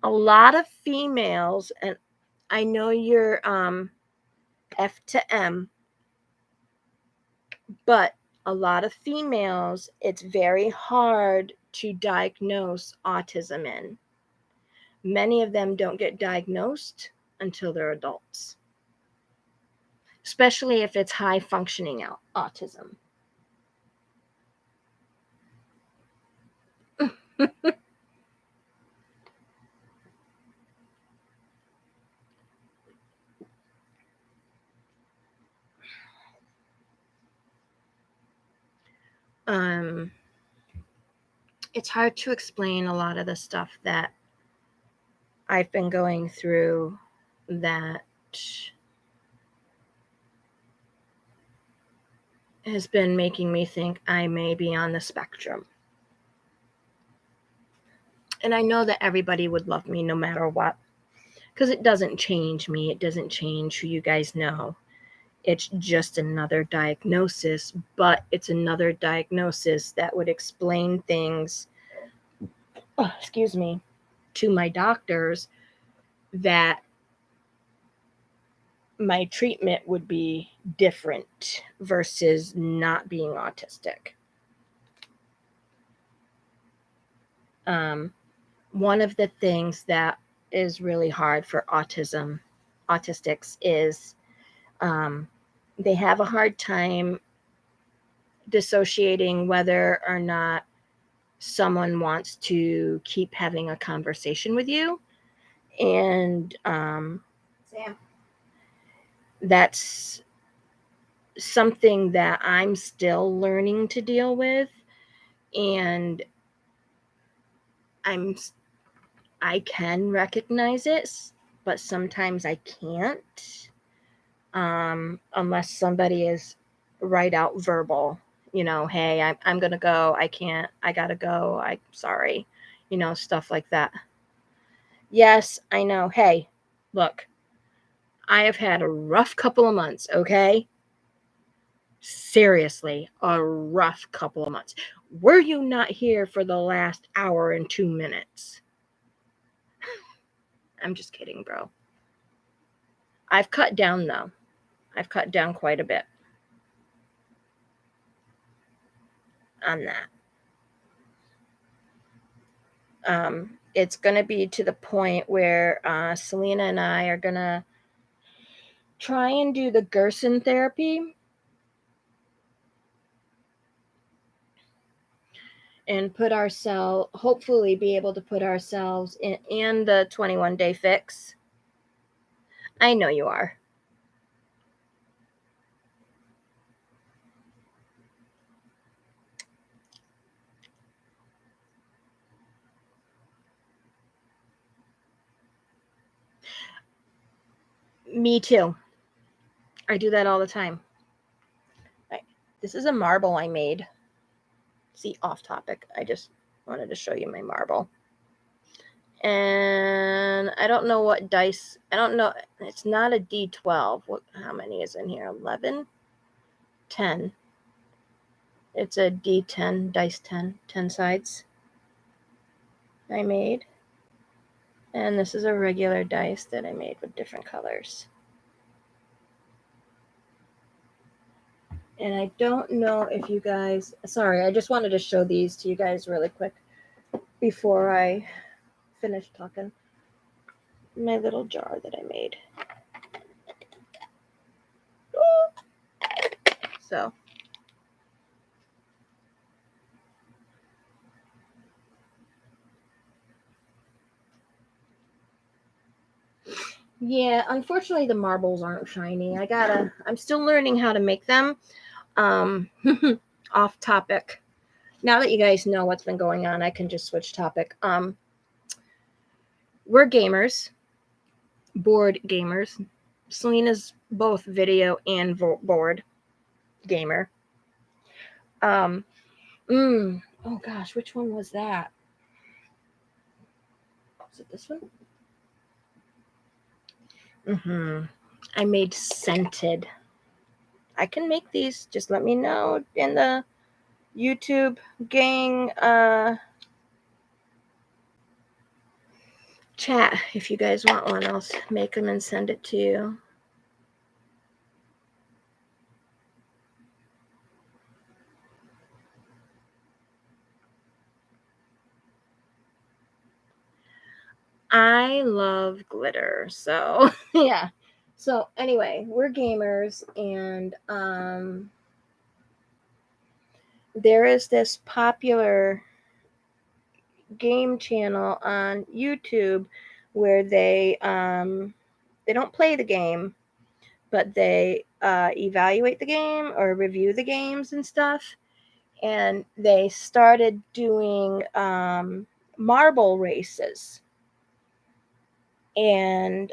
a lot of females, and I know you're F to M, but a lot of females, it's very hard to diagnose autism in. Many of them don't get diagnosed until they're adults, especially if it's high functioning autism. um, it's hard to explain a lot of the stuff that I've been going through that has been making me think I may be on the spectrum. And I know that everybody would love me no matter what, because it doesn't change me. It doesn't change who you guys know. It's just another diagnosis, but it's another diagnosis that would explain things, excuse me, to my doctors that my treatment would be different versus not being autistic. One of the things that is really hard for autistics is they have a hard time dissociating whether or not someone wants to keep having a conversation with you. And Sam. that's something that I'm still learning to deal with. And I can recognize it, but sometimes I can't, unless somebody is right out verbal, hey, I'm gonna go, I can't, I gotta go, I'm sorry, stuff like that. Yes, I know. Hey, look, I have had a rough couple of months, okay? Seriously, a rough couple of months. Were you not here for the last hour and 2 minutes? I'm just kidding, bro. I've cut down, though. I've cut down quite a bit on that. It's going to be to the point where Selena and I are going to try and do the Gerson therapy and hopefully be able to put ourselves in the 21-day fix. I know you are. Me too. I do that all the time. This is a marble I made. See, off topic. I just wanted to show you my marble. And I don't know what dice. I don't know. It's not a D12. How many is in here? 11? 10. It's a D10, dice 10. 10 sides I made. And this is a regular dice that I made with different colors. And I don't know if you guys, sorry, I just wanted to show these to you guys really quick before I finish talking. My little jar that I made. So. Yeah, unfortunately the marbles aren't shiny. I'm still learning how to make them. Off topic. Now that you guys know what's been going on, I can just switch topic. We're gamers, board gamers. Selena's both video and board gamer. Oh gosh, which one was that? Was it this one? I made scented. I can make these. Just let me know in the YouTube gang chat chat if you guys want one. I'll make them and send it to you. I love glitter, so yeah. So anyway, we're gamers, and there is this popular game channel on YouTube where they don't play the game, but they evaluate the game or review the games and stuff. And they started doing marble races. And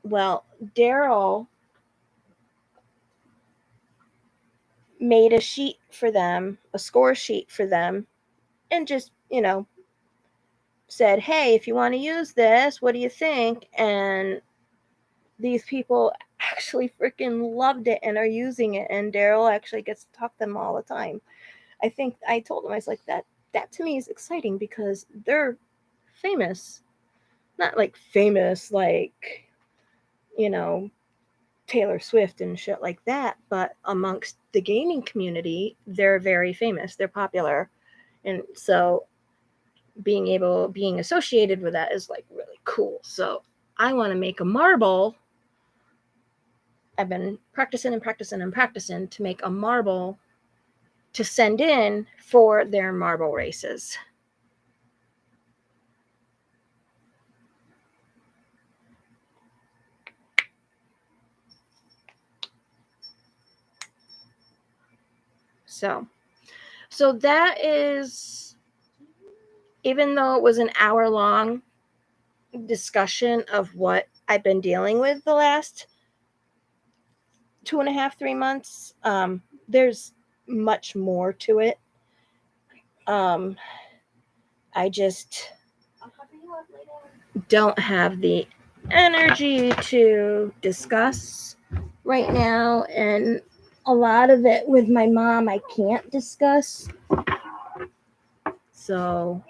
well, Daryl made a sheet for them, a score sheet for them, and just, said, hey, if you want to use this, what do you think? And these people actually freaking loved it and are using it. And Daryl actually gets to talk to them all the time. I think I told him, I was like, that to me is exciting because they're famous. Not like famous, like, Taylor Swift and shit like that, but amongst the gaming community, they're very famous. They're popular. And so being associated with that is like really cool. So I want to make a marble. I've been practicing to make a marble to send in for their marble races. So that is, even though it was an hour long discussion of what I've been dealing with the last 2.5, 3 months, there's much more to it. I just don't have the energy to discuss right now, and a lot of it with my mom I can't discuss. So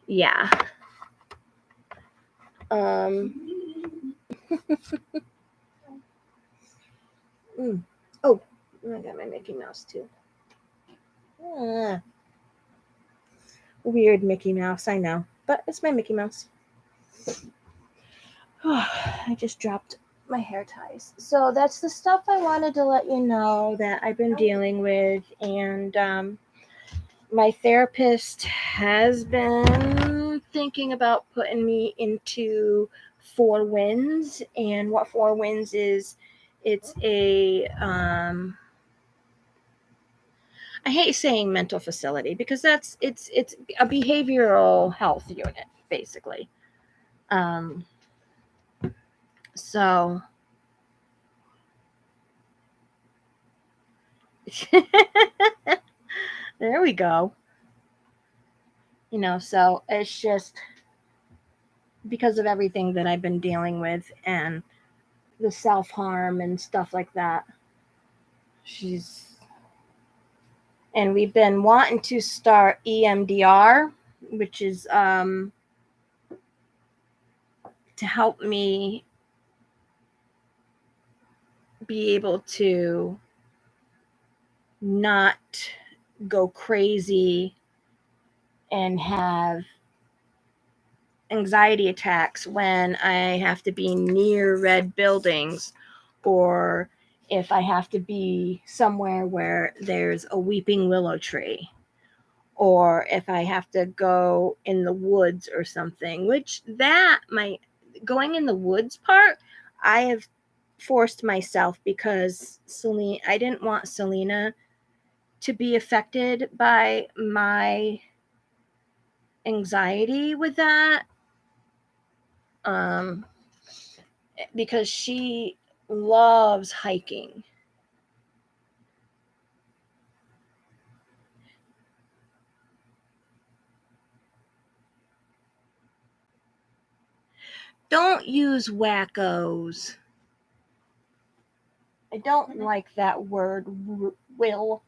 yeah. Oh, I got my Mickey Mouse too. Weird Mickey Mouse, I know, but it's my Mickey Mouse. I just dropped my hair ties. So that's the stuff I wanted to let you know that I've been dealing with. And my therapist has been thinking about putting me into 4 Winds. And what 4 Winds is, it's a I hate saying mental facility because it's a behavioral health unit basically. So there we go. So it's just because of everything that I've been dealing with and the self-harm and stuff like that. And we've been wanting to start EMDR, which is to help me be able to not go crazy and have anxiety attacks when I have to be near red buildings, or if I have to be somewhere where there's a weeping willow tree, or if I have to go in the woods or something, which my going in the woods part, I have forced myself because I didn't want Selena to be affected by my anxiety with that. Because she loves hiking. Don't use wackos. I don't like that word, Will.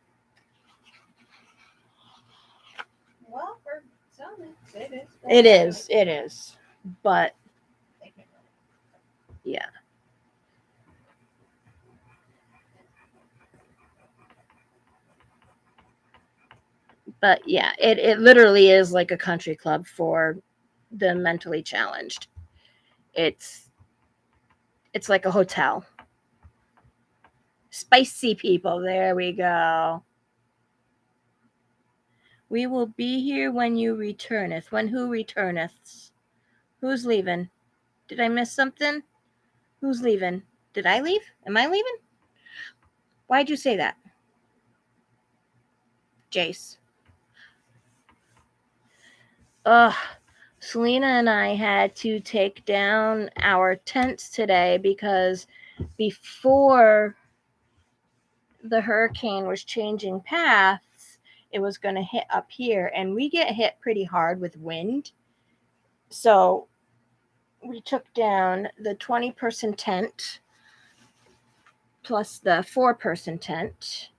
Well, for some, It is. But yeah. But yeah, it literally is like a country club for the mentally challenged. It's it's like a hotel. Spicy people. There we go. We will be here when you returneth. When who returneth? Who's leaving? Did I miss something? Who's leaving? Did I leave? Am I leaving? Why'd you say that? Jace. Ugh. Selena and I had to take down our tents today because before the hurricane was changing paths, it was going to hit up here, and we get hit pretty hard with wind. So we took down the 20-person tent plus the 4-person tent.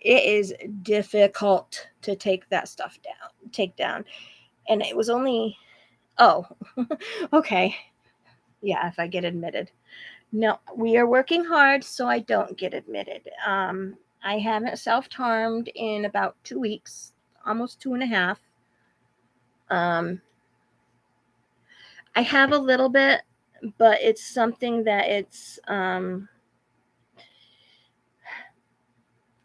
It is difficult to take that stuff down. And it was only, oh, okay. Yeah, if I get admitted. No, we are working hard so I don't get admitted. I haven't self-harmed in about 2 weeks, almost 2.5. I have a little bit, but it's something that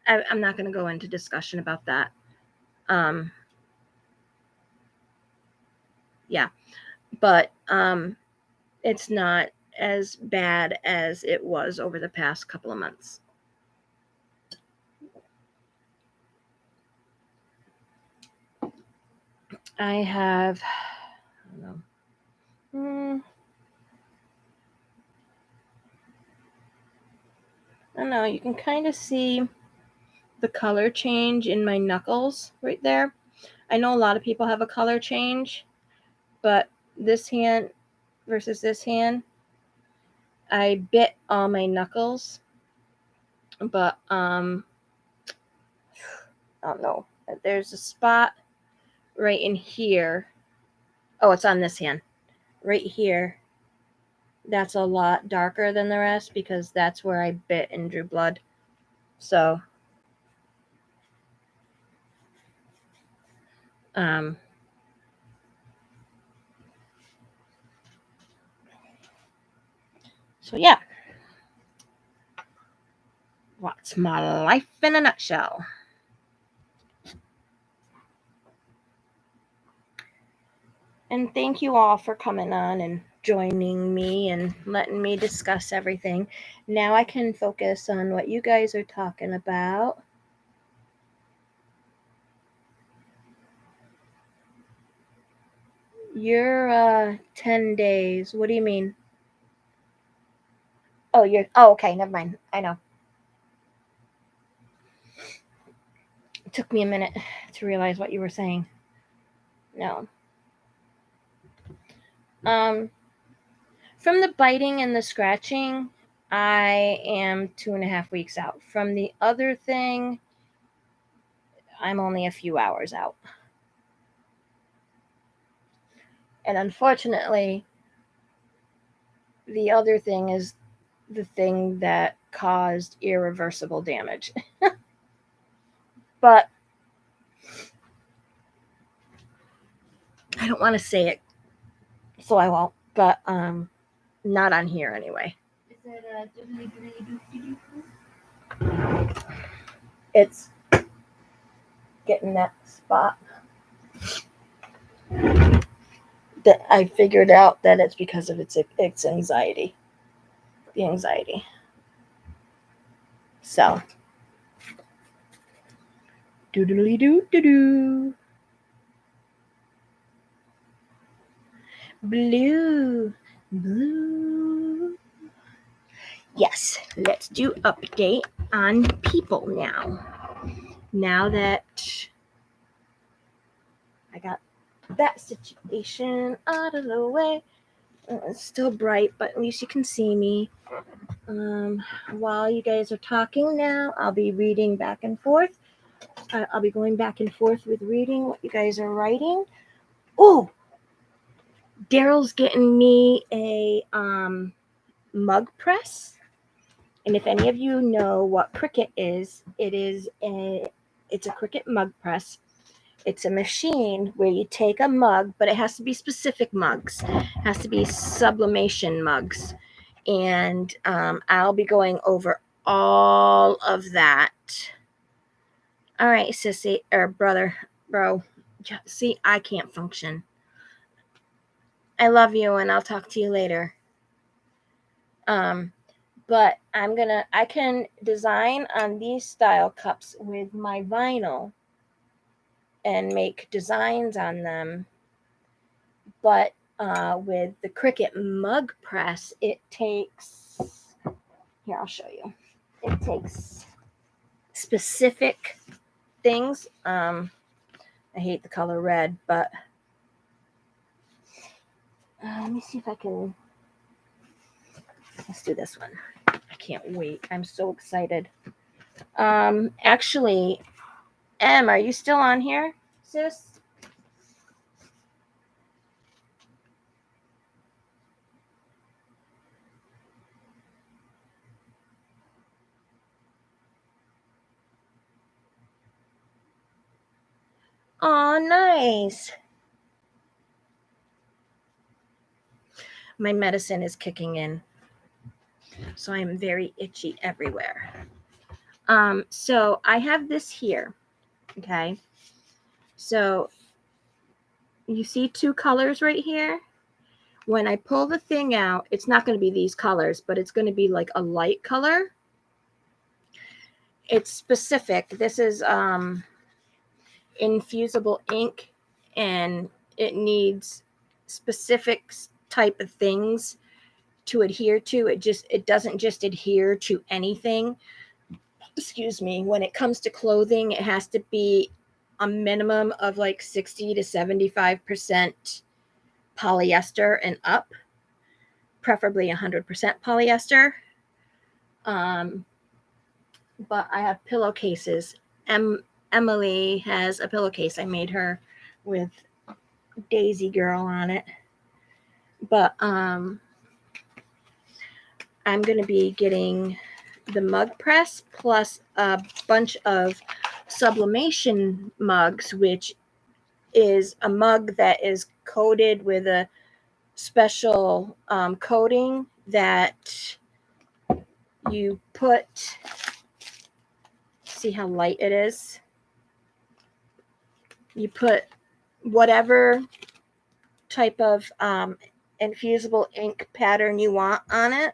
I'm not going to go into discussion about that. Yeah, but it's not as bad as it was over the past couple of months. I have, I don't know. I don't know. You can kind of see the color change in my knuckles right there. I know a lot of people have a color change, but this hand versus this hand, I bit all my knuckles, but I don't know. There's a spot right in here. Oh, it's on this hand. Right here. That's a lot darker than the rest because that's where I bit and drew blood. So um so yeah. What's my life in a nutshell? And thank you all for coming on and joining me and letting me discuss everything. Now I can focus on what you guys are talking about. You're 10 days. What do you mean? Oh, okay, never mind. I know. It took me a minute to realize what you were saying. No. From the biting and the scratching, I am 2.5 weeks out. From the other thing, I'm only a few hours out. And unfortunately, the other thing is the thing that caused irreversible damage. But I don't want to say it, so I won't. But not on here anyway. Is it a doodly doodly doodly doo? It's getting that spot that I figured out that it's because of its anxiety. The anxiety. So doodly doo doo doo. Blue. Blue. Yes, let's do update on people now. Now that I got that situation out of the way. It's still bright, but at least you can see me. While you guys are talking now, I'll be reading back and forth. I'll be going back and forth with reading what you guys are writing. Oh, Daryl's getting me a mug press. And if any of you know what Cricut is, it's a Cricut mug press. It's a machine where you take a mug, but it has to be specific mugs. It has to be sublimation mugs. And I'll be going over all of that. All right, sissy, or brother, bro. See, I can't function. I love you, and I'll talk to you later. But I can design on these style cups with my vinyl and make designs on them. But with the Cricut mug press, it takes, here, I'll show you. It takes specific things. I hate the color red, but let me see if I can, let's do this one. I can't wait. I'm so excited. Actually, Em, are you still on here, sis? Oh, nice. My medicine is kicking in, so I'm very itchy everywhere. So I have this here, okay? So you see two colors right here? When I pull the thing out, it's not going to be these colors, but it's going to be like a light color. It's specific. This is infusible ink, and it needs specific type of things to adhere to. It doesn't just adhere to anything. Excuse me. When it comes to clothing, it has to be a minimum of like 60 to 75% polyester and up, preferably 100% polyester. But I have pillowcases. Emily has a pillowcase. I made her with Daisy Girl on it. But I'm going to be getting the mug press plus a bunch of sublimation mugs, which is a mug that is coated with a special coating that you put, see how light it is? You put whatever type of infusible ink pattern you want on it,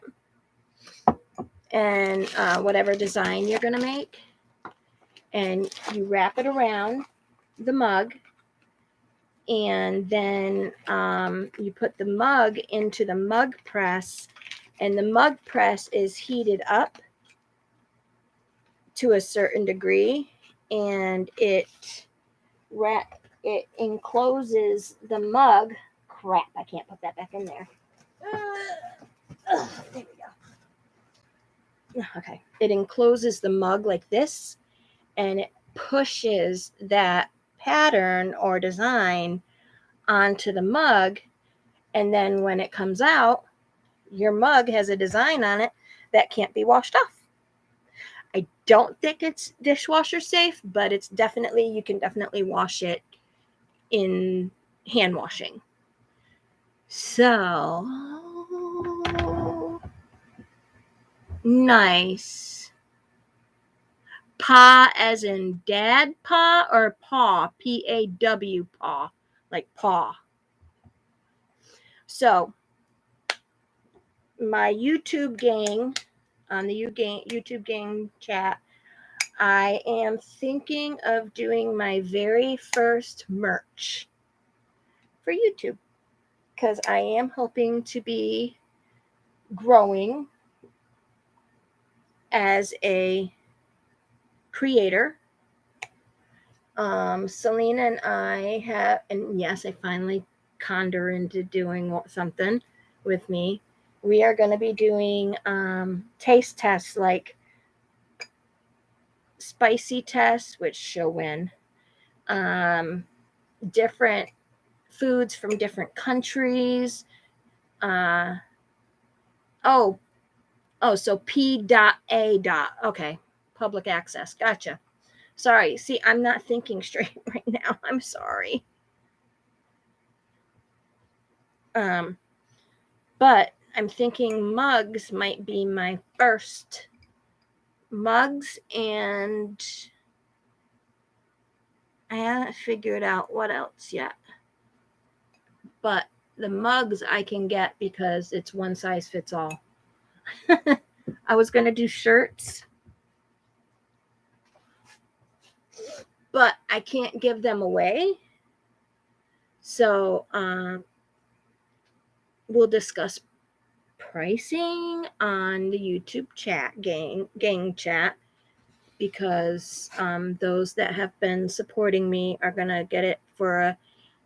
and whatever design you're going to make, and you wrap it around the mug, and then you put the mug into the mug press, and the mug press is heated up to a certain degree, and it encloses the mug. Crap, I can't put that back in there. There we go. Okay, it encloses the mug like this, and it pushes that pattern or design onto the mug, and then when it comes out, your mug has a design on it that can't be washed off. I don't think it's dishwasher safe, but it's definitely, you can definitely wash it in hand washing. So nice. Pa as in dad paw, or paw, P-A-W, paw, like paw. So my YouTube gang, on the YouTube gang chat, I am thinking of doing my very first merch for YouTube, because I am hoping to be growing as a creator. Selena and I have, and yes, I finally conned her into doing something with me. We are going to be doing taste tests, like spicy test, which she'll win. Different foods from different countries. Oh, so P.A. Okay, public access. Gotcha. Sorry. See, I'm not thinking straight right now. I'm sorry. But I'm thinking mugs might be my first. Mugs, and I haven't figured out what else yet. But the mugs I can get because it's one size fits all. I was going to do shirts, but I can't give them away. So we'll discuss pricing on the YouTube chat, gang chat, because those that have been supporting me are going to get it for a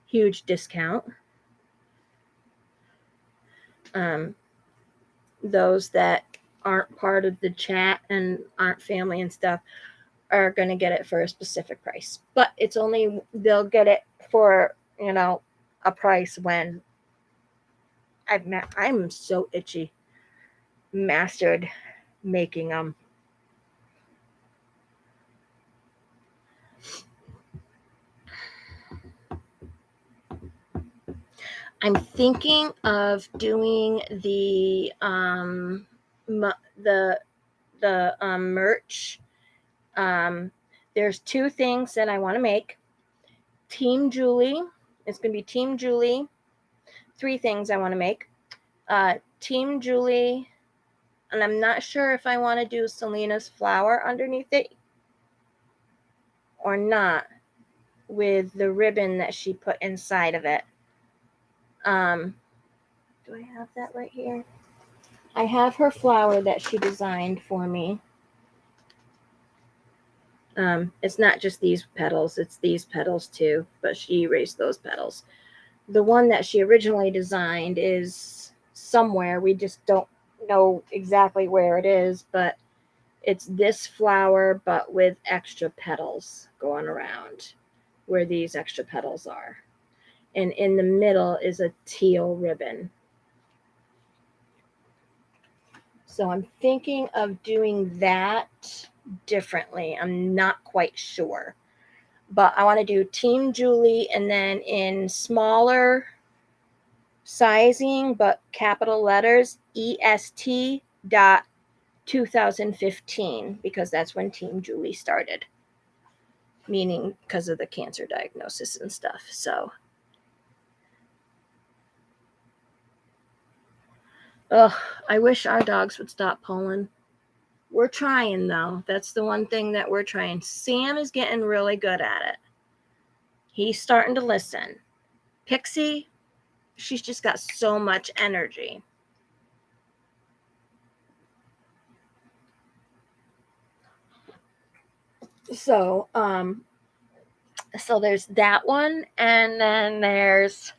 huge discount. Those that aren't part of the chat and aren't family and stuff are going to get it for a specific price. But it's only, they'll get it for, a price when I'm so itchy. Mastered making them. I'm thinking of doing the merch. There's two things that I want to make. Team Julie. It's going to be Team Julie. Three things I want to make. Team Julie, and I'm not sure if I want to do Selena's flower underneath it or not, with the ribbon that she put inside of it. Do I have that right here? I have her flower that she designed for me. It's not just these petals, it's these petals too, but she erased those petals. The one that she originally designed is somewhere. We just don't know exactly where it is, but it's this flower, but with extra petals going around where these extra petals are. And in the middle is a teal ribbon. So I'm thinking of doing that differently. I'm not quite sure. But I want to do Team Julie, and then in smaller sizing, but capital letters, EST.2015, because that's when Team Julie started. Meaning because of the cancer diagnosis and stuff. So, I wish our dogs would stop pulling. We're trying, though. That's the one thing that we're trying. Sam is getting really good at it. He's starting to listen. Pixie, she's just got so much energy. So, so there's that one, and then there's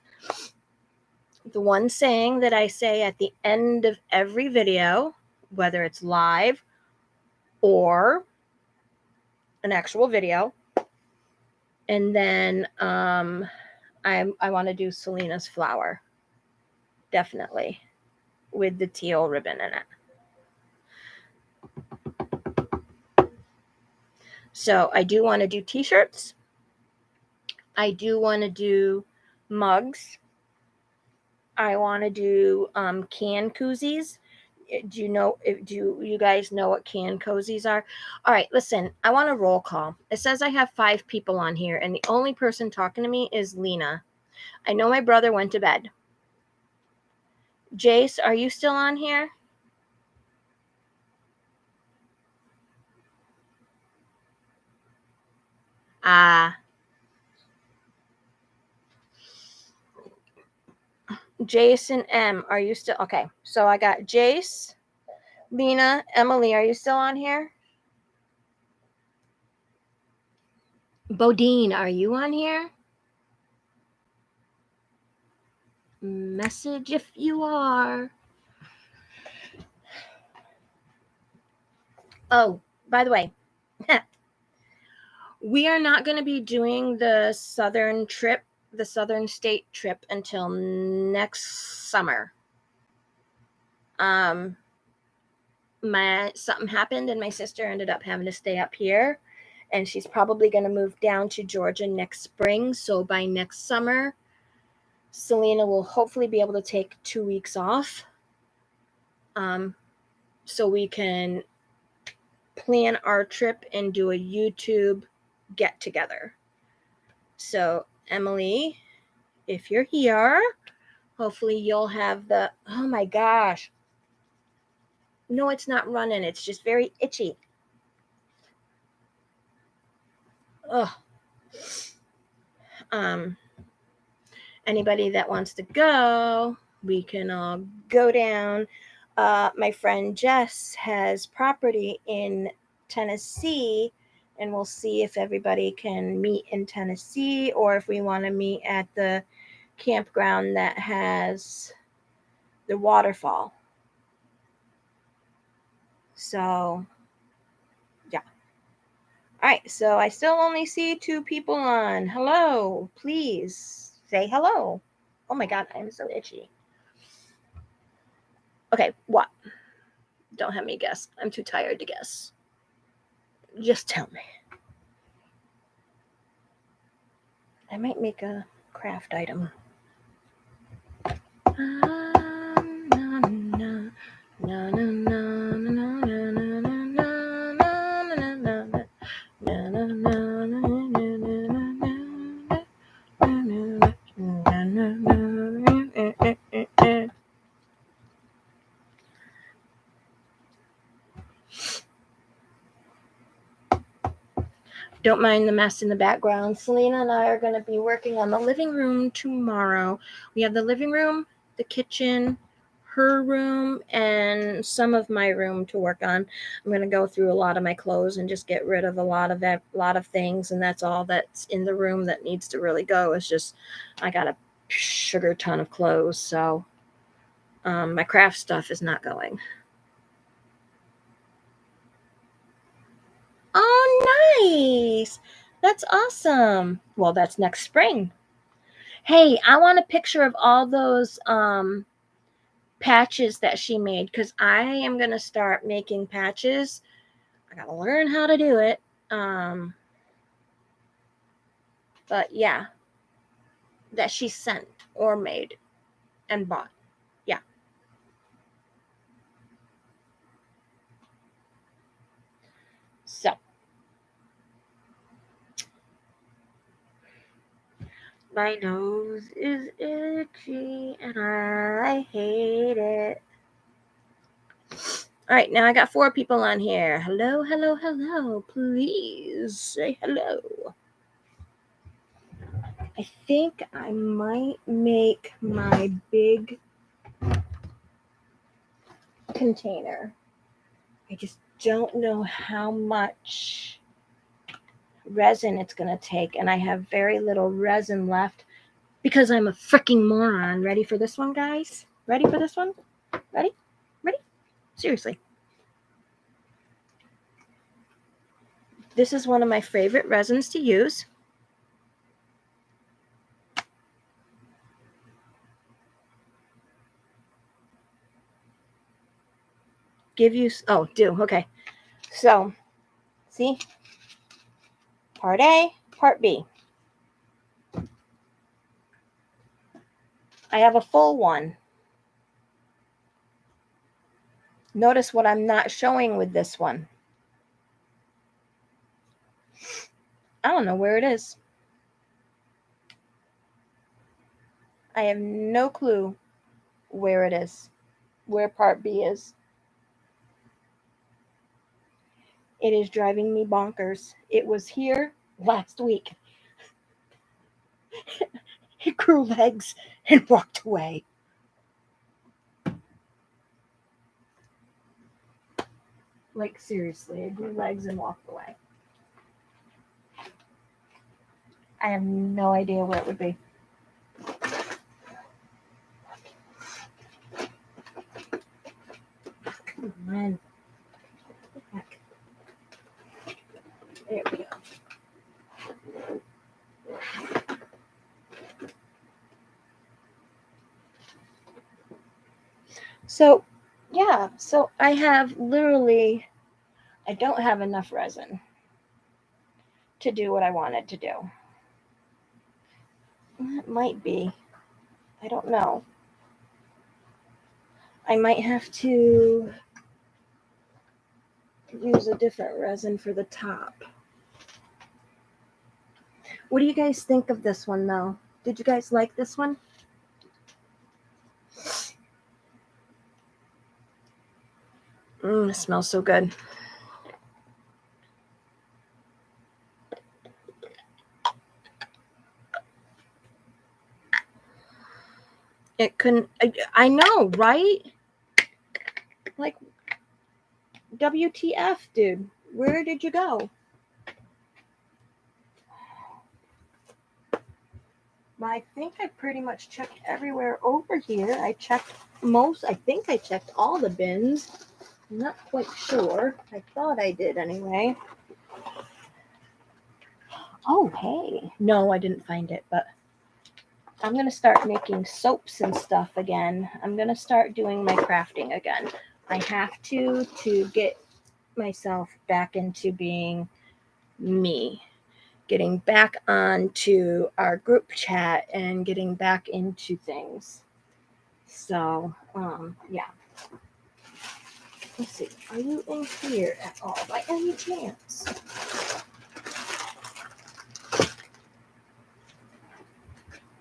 the one saying that I say at the end of every video, whether it's live or an actual video. And then I want to do Selena's flower, definitely, with the teal ribbon in it. So I do want to do t-shirts. I do want to do mugs. I want to do can koozies. Do you guys know what can cozies are? All right, listen, I want a roll call. It says I have 5 people on here, and the only person talking to me is Lena. I know my brother went to bed. Jace, are you still on here? Jason M, are you still okay? So I got Jace, Lena, Emily, are you still on here? Bodine, are you on here? Message if you are. Oh, by the way, we are not going to be doing the southern state trip until next summer. Something happened and my sister ended up having to stay up here, and she's probably going to move down to Georgia next spring. So by next summer, Selena will hopefully be able to take 2 weeks off, so we can plan our trip and do a YouTube get together. So Emily, if you're here, hopefully you'll have the, oh my gosh. No, it's not running. It's just very itchy. Ugh. Anybody that wants to go, we can all go down. My friend Jess has property in Tennessee, and we'll see if everybody can meet in Tennessee or if we want to meet at the campground that has the waterfall. So, yeah. All right, so I still only see 2 people on. Hello, please say hello. Oh my God, I'm so itchy. Okay, what? Don't have me guess. I'm too tired to guess. Just tell me. I might make a craft item. Don't mind the mess in the background. Selena and I are going to be working on the living room tomorrow. We have the living room, the kitchen, her room, and some of my room to work on. I'm going to go through a lot of my clothes and just get rid of a lot of things, and that's all that's in the room that needs to really go. It's just I got a sugar ton of clothes, so my craft stuff is not going. Oh, nice. That's awesome. Well, that's next spring. Hey, I want a picture of all those patches that she made, because I am going to start making patches. I got to learn how to do it. But yeah, that she sent or made and bought. Yeah. So. My nose is itchy and I hate it. All right, now I got 4 people on here. Hello, hello, hello. Please say hello. I think I might make my big container. I just don't know how much resin it's going to take, and I have very little resin left because I'm a freaking moron. Ready for this one, guys? Ready for this one? Ready? Ready? Seriously. This is one of my favorite resins to use. Okay. So, see? Part A, part B. I have a full one. Notice what I'm not showing with this one. I don't know where it is. I have no clue where it is, where part B is. It is driving me bonkers. It was here last week. It grew legs and walked away. Like, seriously, it grew legs and walked away. I have no idea where it would be. Come on. Heck. There we go. So, yeah, so I have literally, I don't have enough resin to do what I wanted to do. It might be. I don't know. I might have to use a different resin for the top. What do you guys think of this one, though? Did you guys like this one? It smells so good. It couldn't. I know, right? Like, WTF, dude? Where did you go? I think I pretty much checked everywhere over here. I checked I think I checked all the bins. I'm not quite sure. I thought I did anyway. Oh, hey. No, I didn't find it, but I'm going to start making soaps and stuff again. I'm going to start doing my crafting again. I have to get myself back into being me. Getting back onto our group chat and getting back into things. So, yeah. Let's see. Are you in here at all by any chance?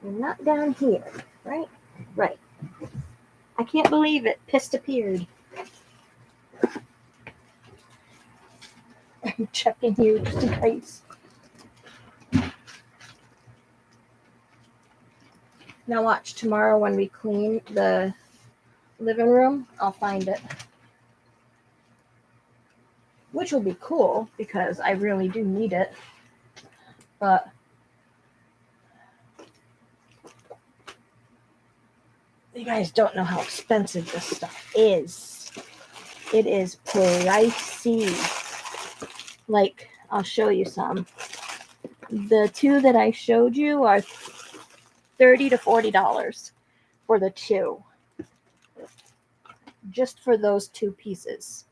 You're not down here, right? Right. I can't believe it. Pissed appeared. I'm checking you just in case. Now watch, tomorrow when we clean the living room, I'll find it. Which will be cool because I really do need it. But you guys don't know how expensive this stuff is. It is pricey. Like, I'll show you some. The two that I showed you are $30 to $40 for the two. Just for those two pieces,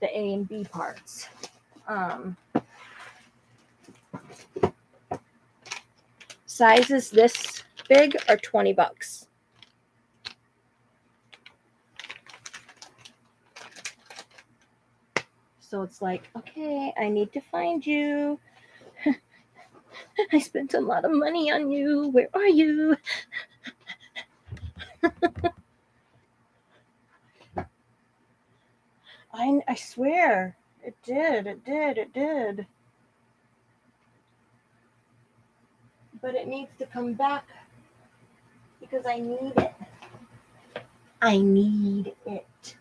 the A and B parts. Sizes this big are $20. So it's like, okay, I need to find you. I spent a lot of money on you. Where are you? I swear. It did. But it needs to come back because I need it. I need it.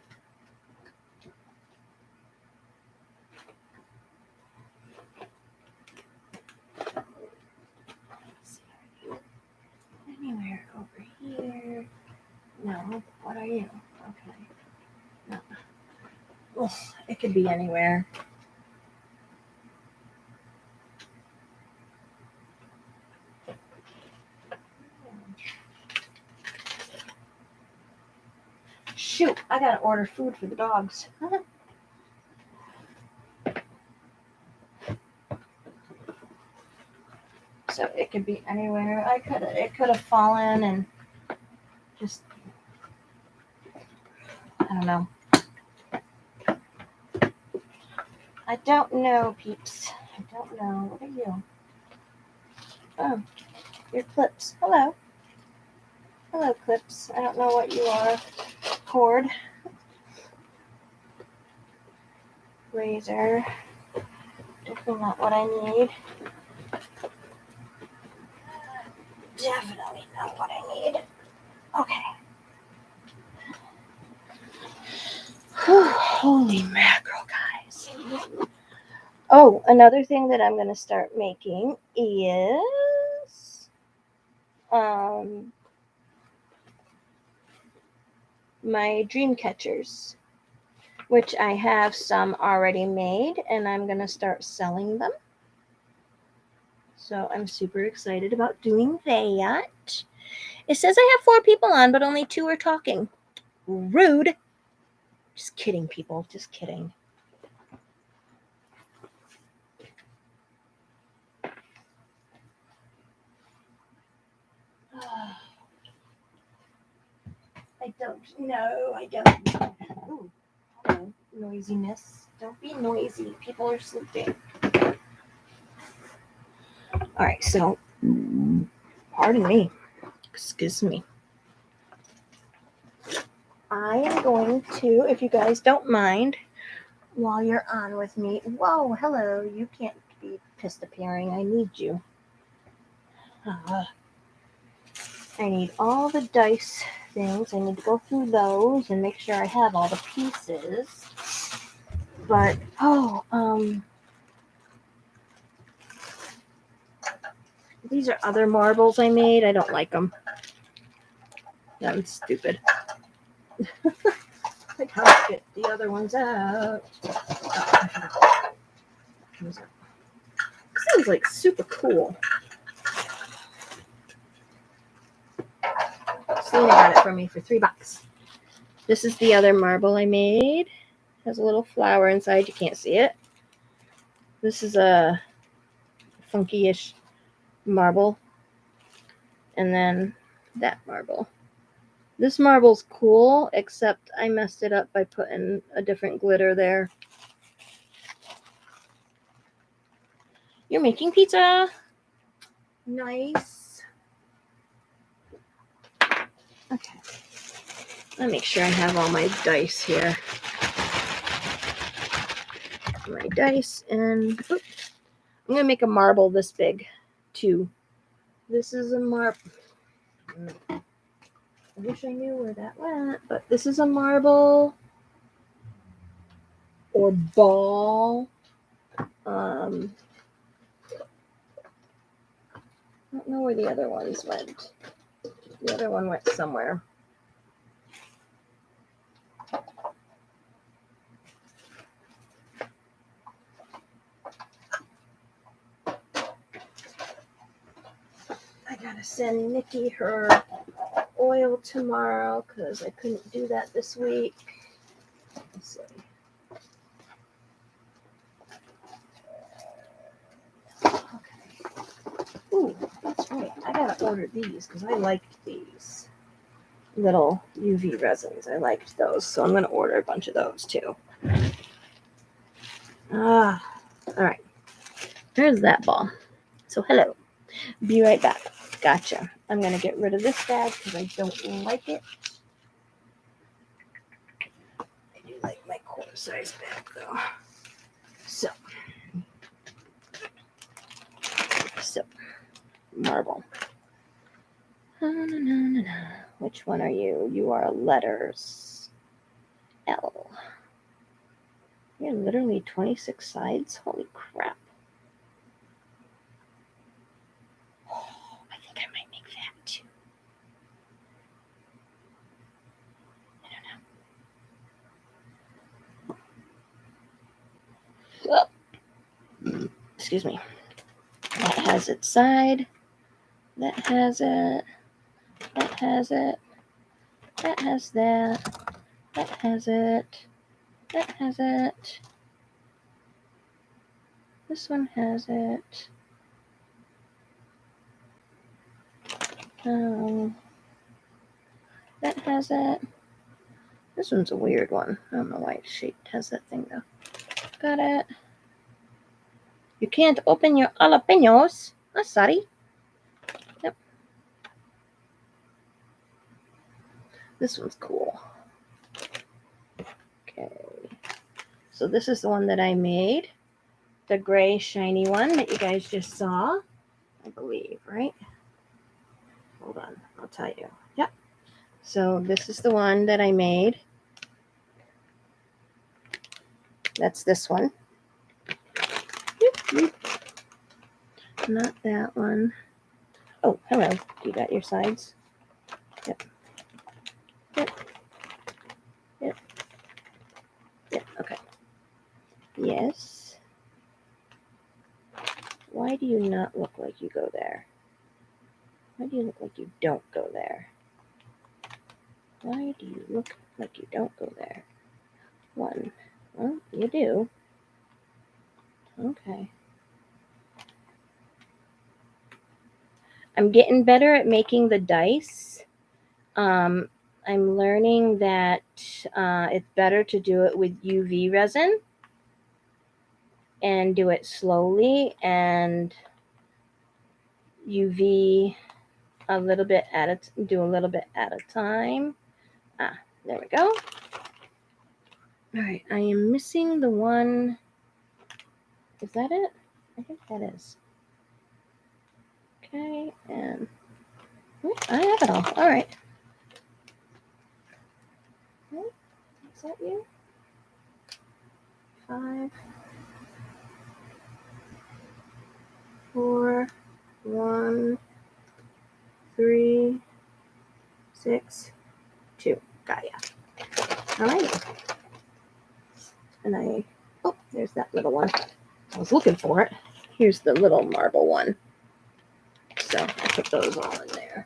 Anywhere over here. No, what are you? Okay. No. Oh, it could be anywhere. Shoot, I gotta order food for the dogs. So it could be anywhere. It could have fallen and just, I don't know. I don't know, peeps. I don't know. What are you? Oh, you're Clips. Hello. Hello, Clips. I don't know what you are. Cord. Razor. Definitely not what I need. Definitely not what I need. Okay. Whew, holy mackerel, guys. Oh, another thing that I'm going to start making is my dream catchers, which I have some already made, and I'm going to start selling them. So I'm super excited about doing that. It says I have 4 people on, but only 2 are talking. Rude. Just kidding, people. Just kidding. I don't know. I don't know. Ooh, hello, noisiness. Don't be noisy. People are sleeping. All right, so pardon me. Excuse me. I am going to, if you guys don't mind, while you're on with me. Whoa, hello. You can't be pissed appearing. I need you. I need all the dice things. I need to go through those and make sure I have all the pieces. But these are other marbles I made. I don't like them. I'm stupid. Like how to get the other ones out. Oh, this is like super cool. Selena got it for me for $3. This is the other marble I made. Has a little flower inside. You can't see it. This is a funky-ish marble. And then that marble. This marble's cool, except I messed it up by putting a different glitter there. You're making pizza. Nice. Okay. Let me make sure I have all my dice here. My dice, and I'm going to make a marble this big, too. This is a marble. I wish I knew where that went, but this is a marble or ball. I don't know where the other ones went. The other one went somewhere. I gotta send Nikki her oil tomorrow because I couldn't do that this week. Let's see. Ooh, that's right. I gotta order these because I liked these little UV resins. I liked those, so I'm gonna order a bunch of those too. All right. There's that ball. So hello. Be right back. Gotcha. I'm gonna get rid of this bag because I don't like it. I do like my quarter size bag though. So marble. Which one are you? You are letters. L. You're literally 26 sides? Holy crap. Oh, I think I might make that too. I don't know. Oh. Excuse me. That has its side. That has it. That has it. That has that. That has it. That has it. This one has it. That has it. This one's a weird one. I don't know why it's shaped has that thing though. Got it. You can't open your jalapenos. I'm sorry. Yep. This one's cool. Okay. So this is the one that I made. The gray shiny one that you guys just saw. I believe, right? Hold on. I'll tell you. Yep. So this is the one that I made. That's this one. Not that one. Oh, hello. You got your sides? Yep. Yep. Yep. Yep. Okay. Yes. Why do you not look like you go there? Why do you look like you don't go there? Why do you look Like you don't go there. 1. Well, you do. Okay. I'm getting better at making the dice. I'm learning that it's better to do it with UV resin and do it slowly and UV a little bit at do a little bit at a time. There we go. All right, I am missing the one. Is that it? I think that is. Okay, and I have it all. All right. Is that you? 5, 4, 1, 3, 6, 2. Got ya. All right. And there's that little one. I was looking for it. Here's the little marble one. So I put those all in there.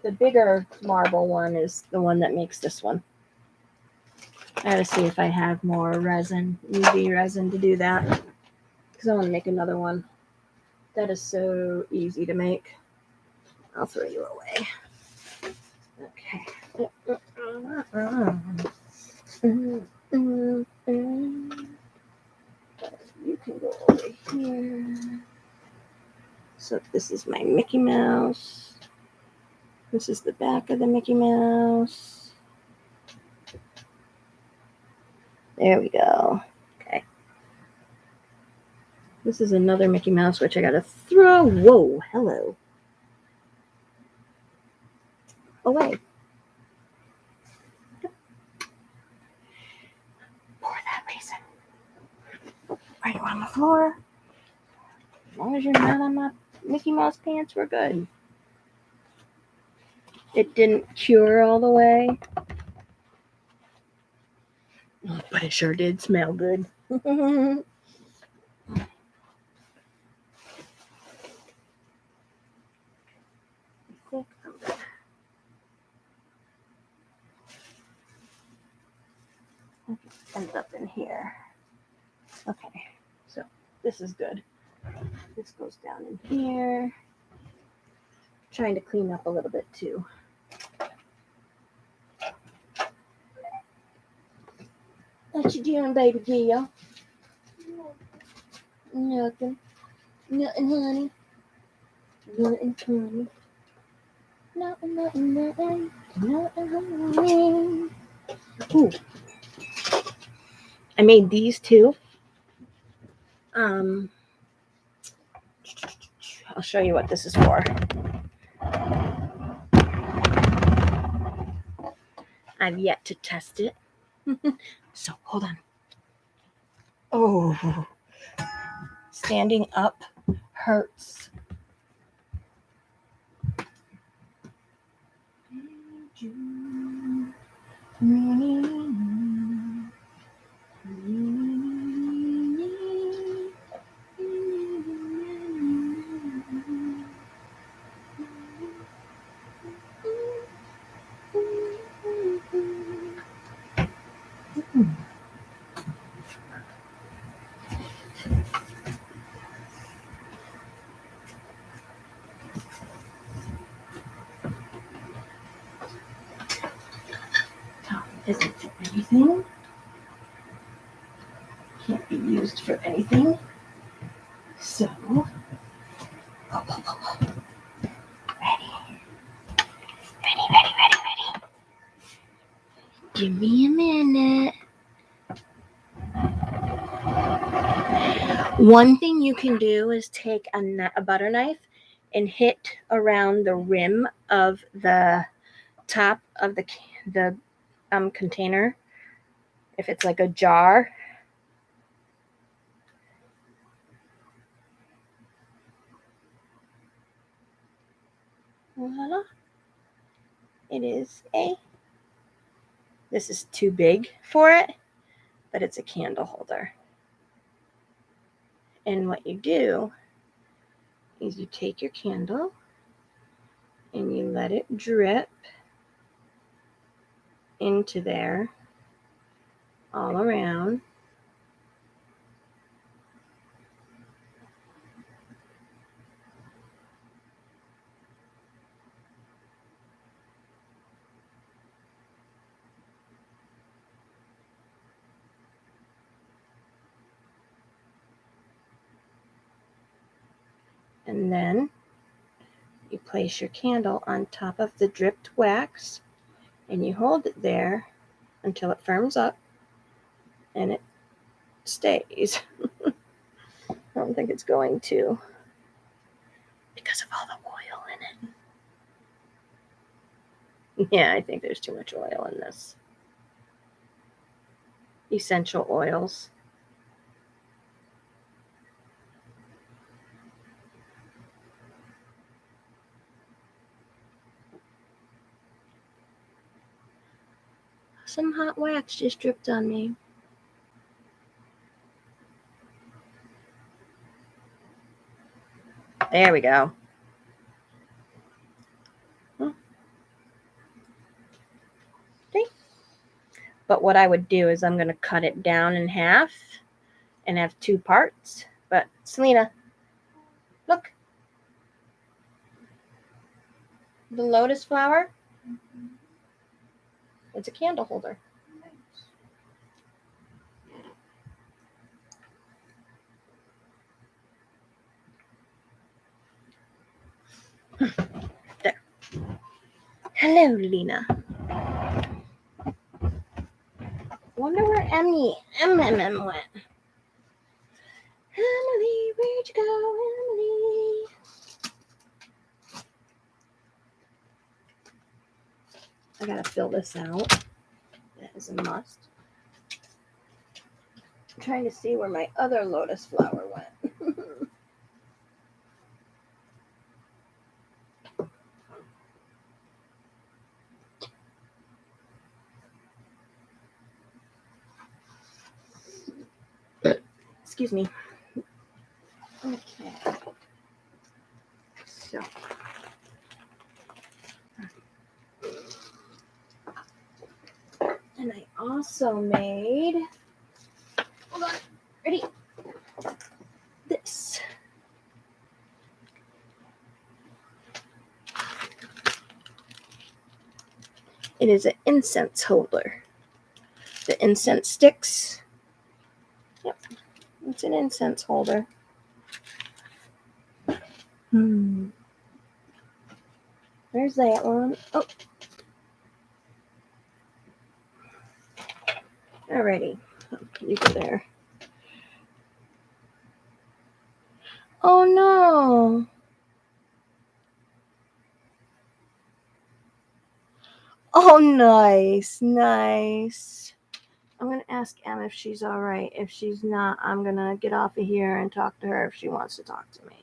The bigger marble one is the one that makes this one. I gotta see if I have more resin, UV resin to do that. Because I want to make another one. That is so easy to make. I'll throw you away. Okay. You can go over here. So this is my Mickey Mouse. This is the back of the Mickey Mouse. There we go. Okay. This is another Mickey Mouse, which I gotta throw. Whoa, hello. Away. For that reason. Are you on the floor? As long as you're not on my Mickey Mouse pants, we're good. It didn't cure all the way. But it sure did smell good. Ends up in here. Okay, so this is good. This goes down in here. Trying to clean up a little bit too. What you doing, baby girl? Nothing. Nothing, honey. Nothing, honey. Nothing. Nothing, honey. Ooh. I made these too. I'll show you what this is for. I've yet to test it. So hold on. Oh, standing up hurts. Isn't for anything. Can't be used for anything. So, ready. Give me a minute. One thing you can do is take a butter knife and hit around the rim of the top of the container. If it's like a jar. Voila. It is this is too big for it, but it's a candle holder. And what you do is you take your candle and you let it drip into there all around. And then you place your candle on top of the dripped wax and you hold it there until it firms up and it stays. I don't think it's going to because of all the oil in it. Yeah, I think there's too much oil in this. Essential oils. Some hot wax just dripped on me. There we go. Okay. But what I would do is I'm going to cut it down in half and have 2 parts. But Selena, look. The lotus flower. It's a candle holder. There. Hello, Lena. Wonder where Emmy went. Emily, where'd you go, Emily? I gotta fill this out. That is a must. I'm trying to see where my other lotus flower went. Excuse me. Okay. So. And I also made, hold on, ready? This. It is an incense holder. The incense sticks. Yep, it's an incense holder. There's that one. Oh. Alrighty. You go there. Oh no. Oh, nice. Nice. I'm going to ask Em if she's all right. If she's not, I'm going to get off of here and talk to her if she wants to talk to me.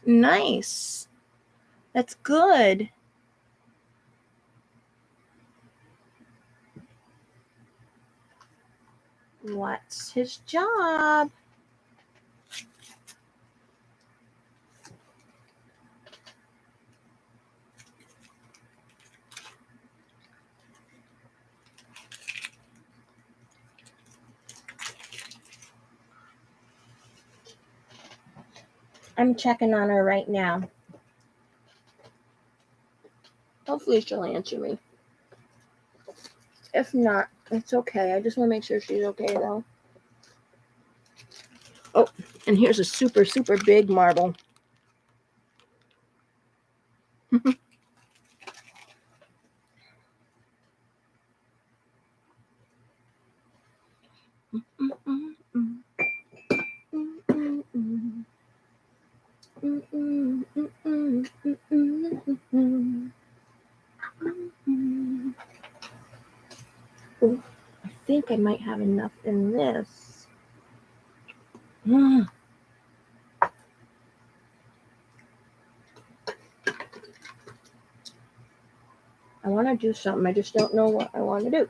Nice. That's good. What's his job? I'm checking on her right now. Hopefully she'll answer me. If not, it's okay. I just want to make sure she's okay though. Oh, and here's a super, super big marble. Ooh, I think I might have enough in this. Mm. I want to do something. I just don't know what I want to do.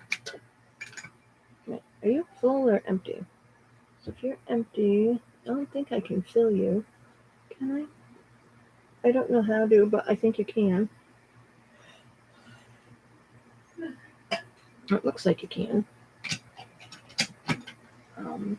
Wait, are you full or empty? So if you're empty, I don't think I can fill you. Can I? I don't know how to, but I think you can. It looks like you can. Um,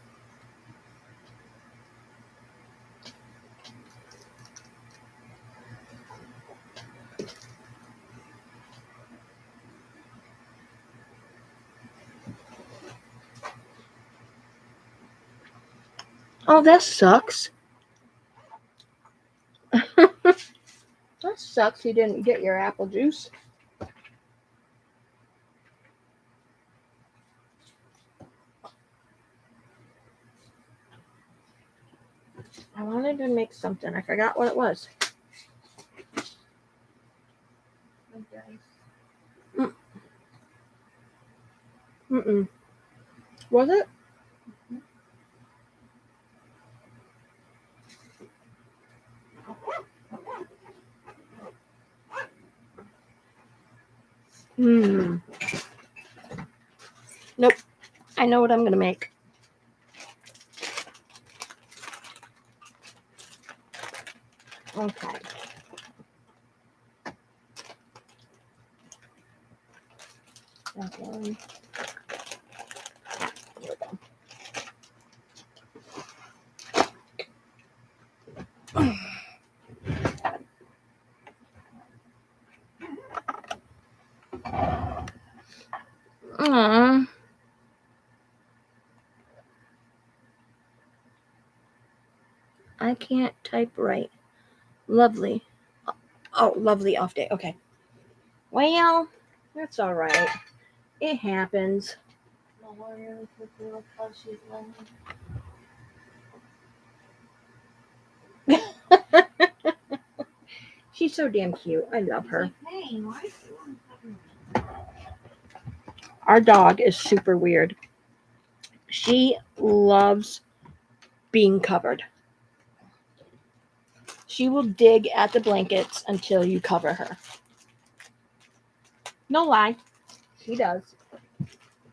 oh, that sucks. That sucks you didn't get your apple juice. I wanted to make something. I forgot what it was. Mm-mm. Was it? Hmm. Nope. I know what I'm going to make. Okay. That one. There we go. Aww. I can't type right. Lovely. Oh, lovely off day. Okay. Well, that's all right. It happens. She's so damn cute. I love her. Our dog is super weird. She loves being covered. She will dig at the blankets until you cover her. No lie. She does.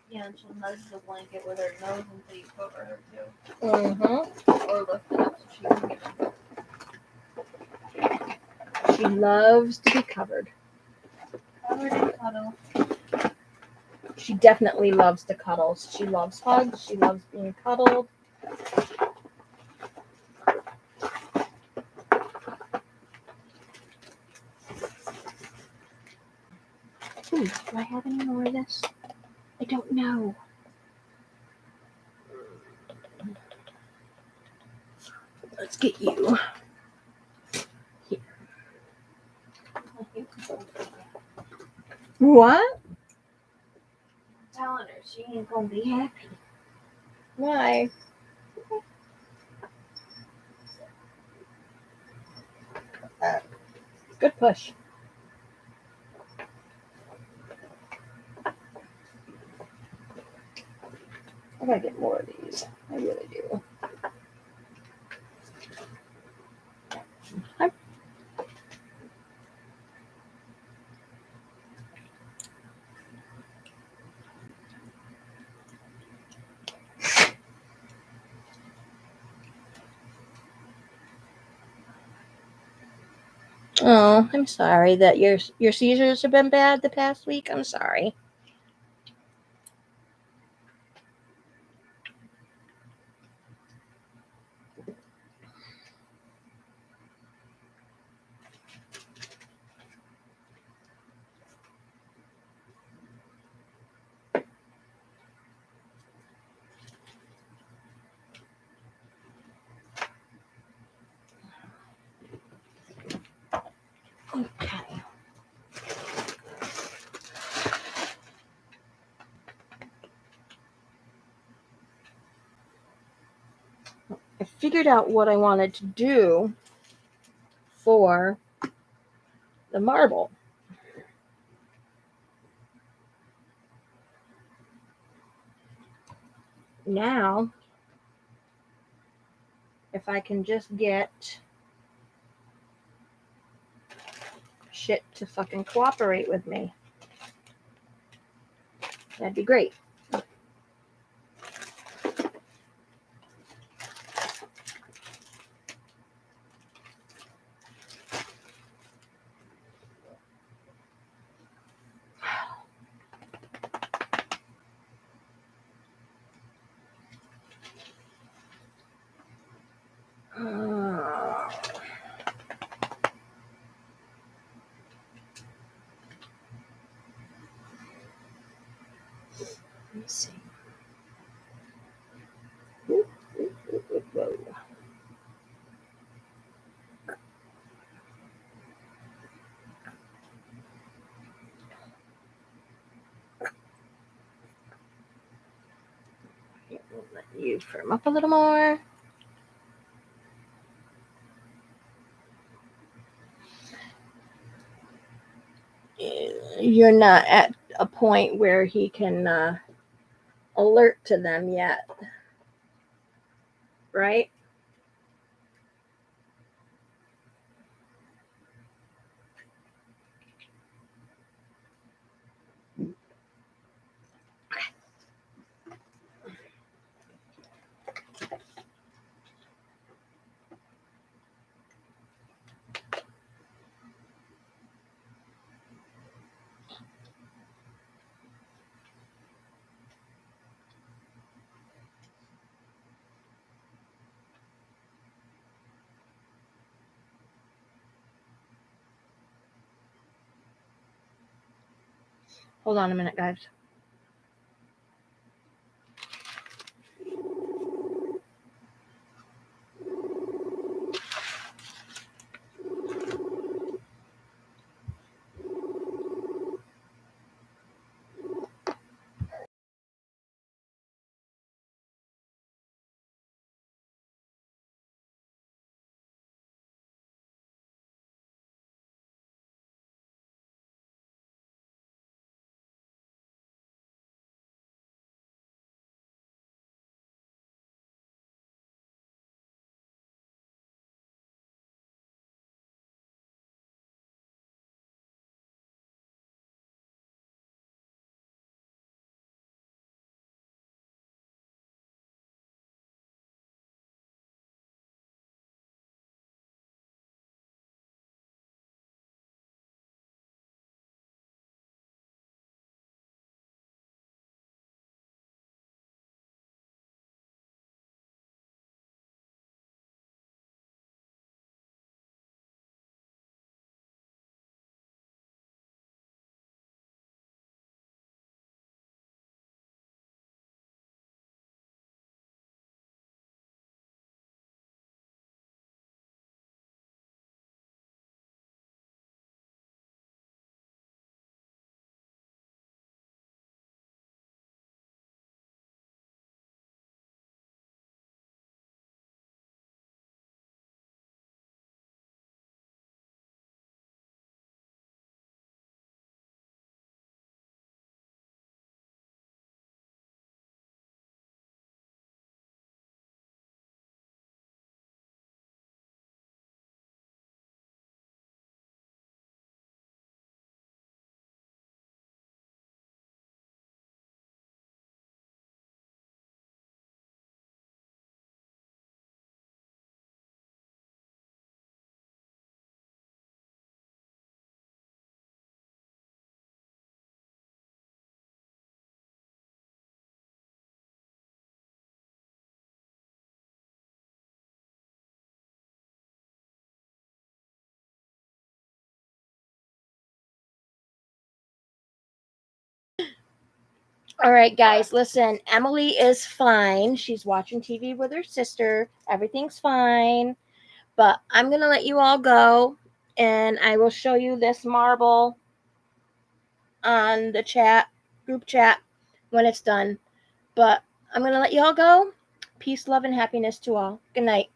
Yeah, and she'll nudge the blanket with her nose until you cover her too. Mm-hmm. Or lift it up so she can get it. She loves to be covered. Covered and cuddle. She definitely loves the cuddles. She loves hugs. She loves being cuddled. Ooh, do I have any more of this? I don't know. Let's get you. Here. What? I'm telling her she ain't gonna be happy. Why? Good push. I gotta get more of these. I really do. Oh, I'm sorry that your seizures have been bad the past week. I'm sorry. Okay. I figured out what I wanted to do for the marble. Now, if I can just get shit to fucking cooperate with me, that'd be great. Let me see. Whoa. We'll let you firm up a little more. You're not at a point where he can alert to them yet, right? Hold on a minute, guys. All right, guys, listen. Emily is fine. She's watching TV with her sister. Everything's fine. But I'm going to let you all go, and I will show you this marble on the group chat, when it's done. But I'm going to let you all go. Peace, love, and happiness to all. Good night.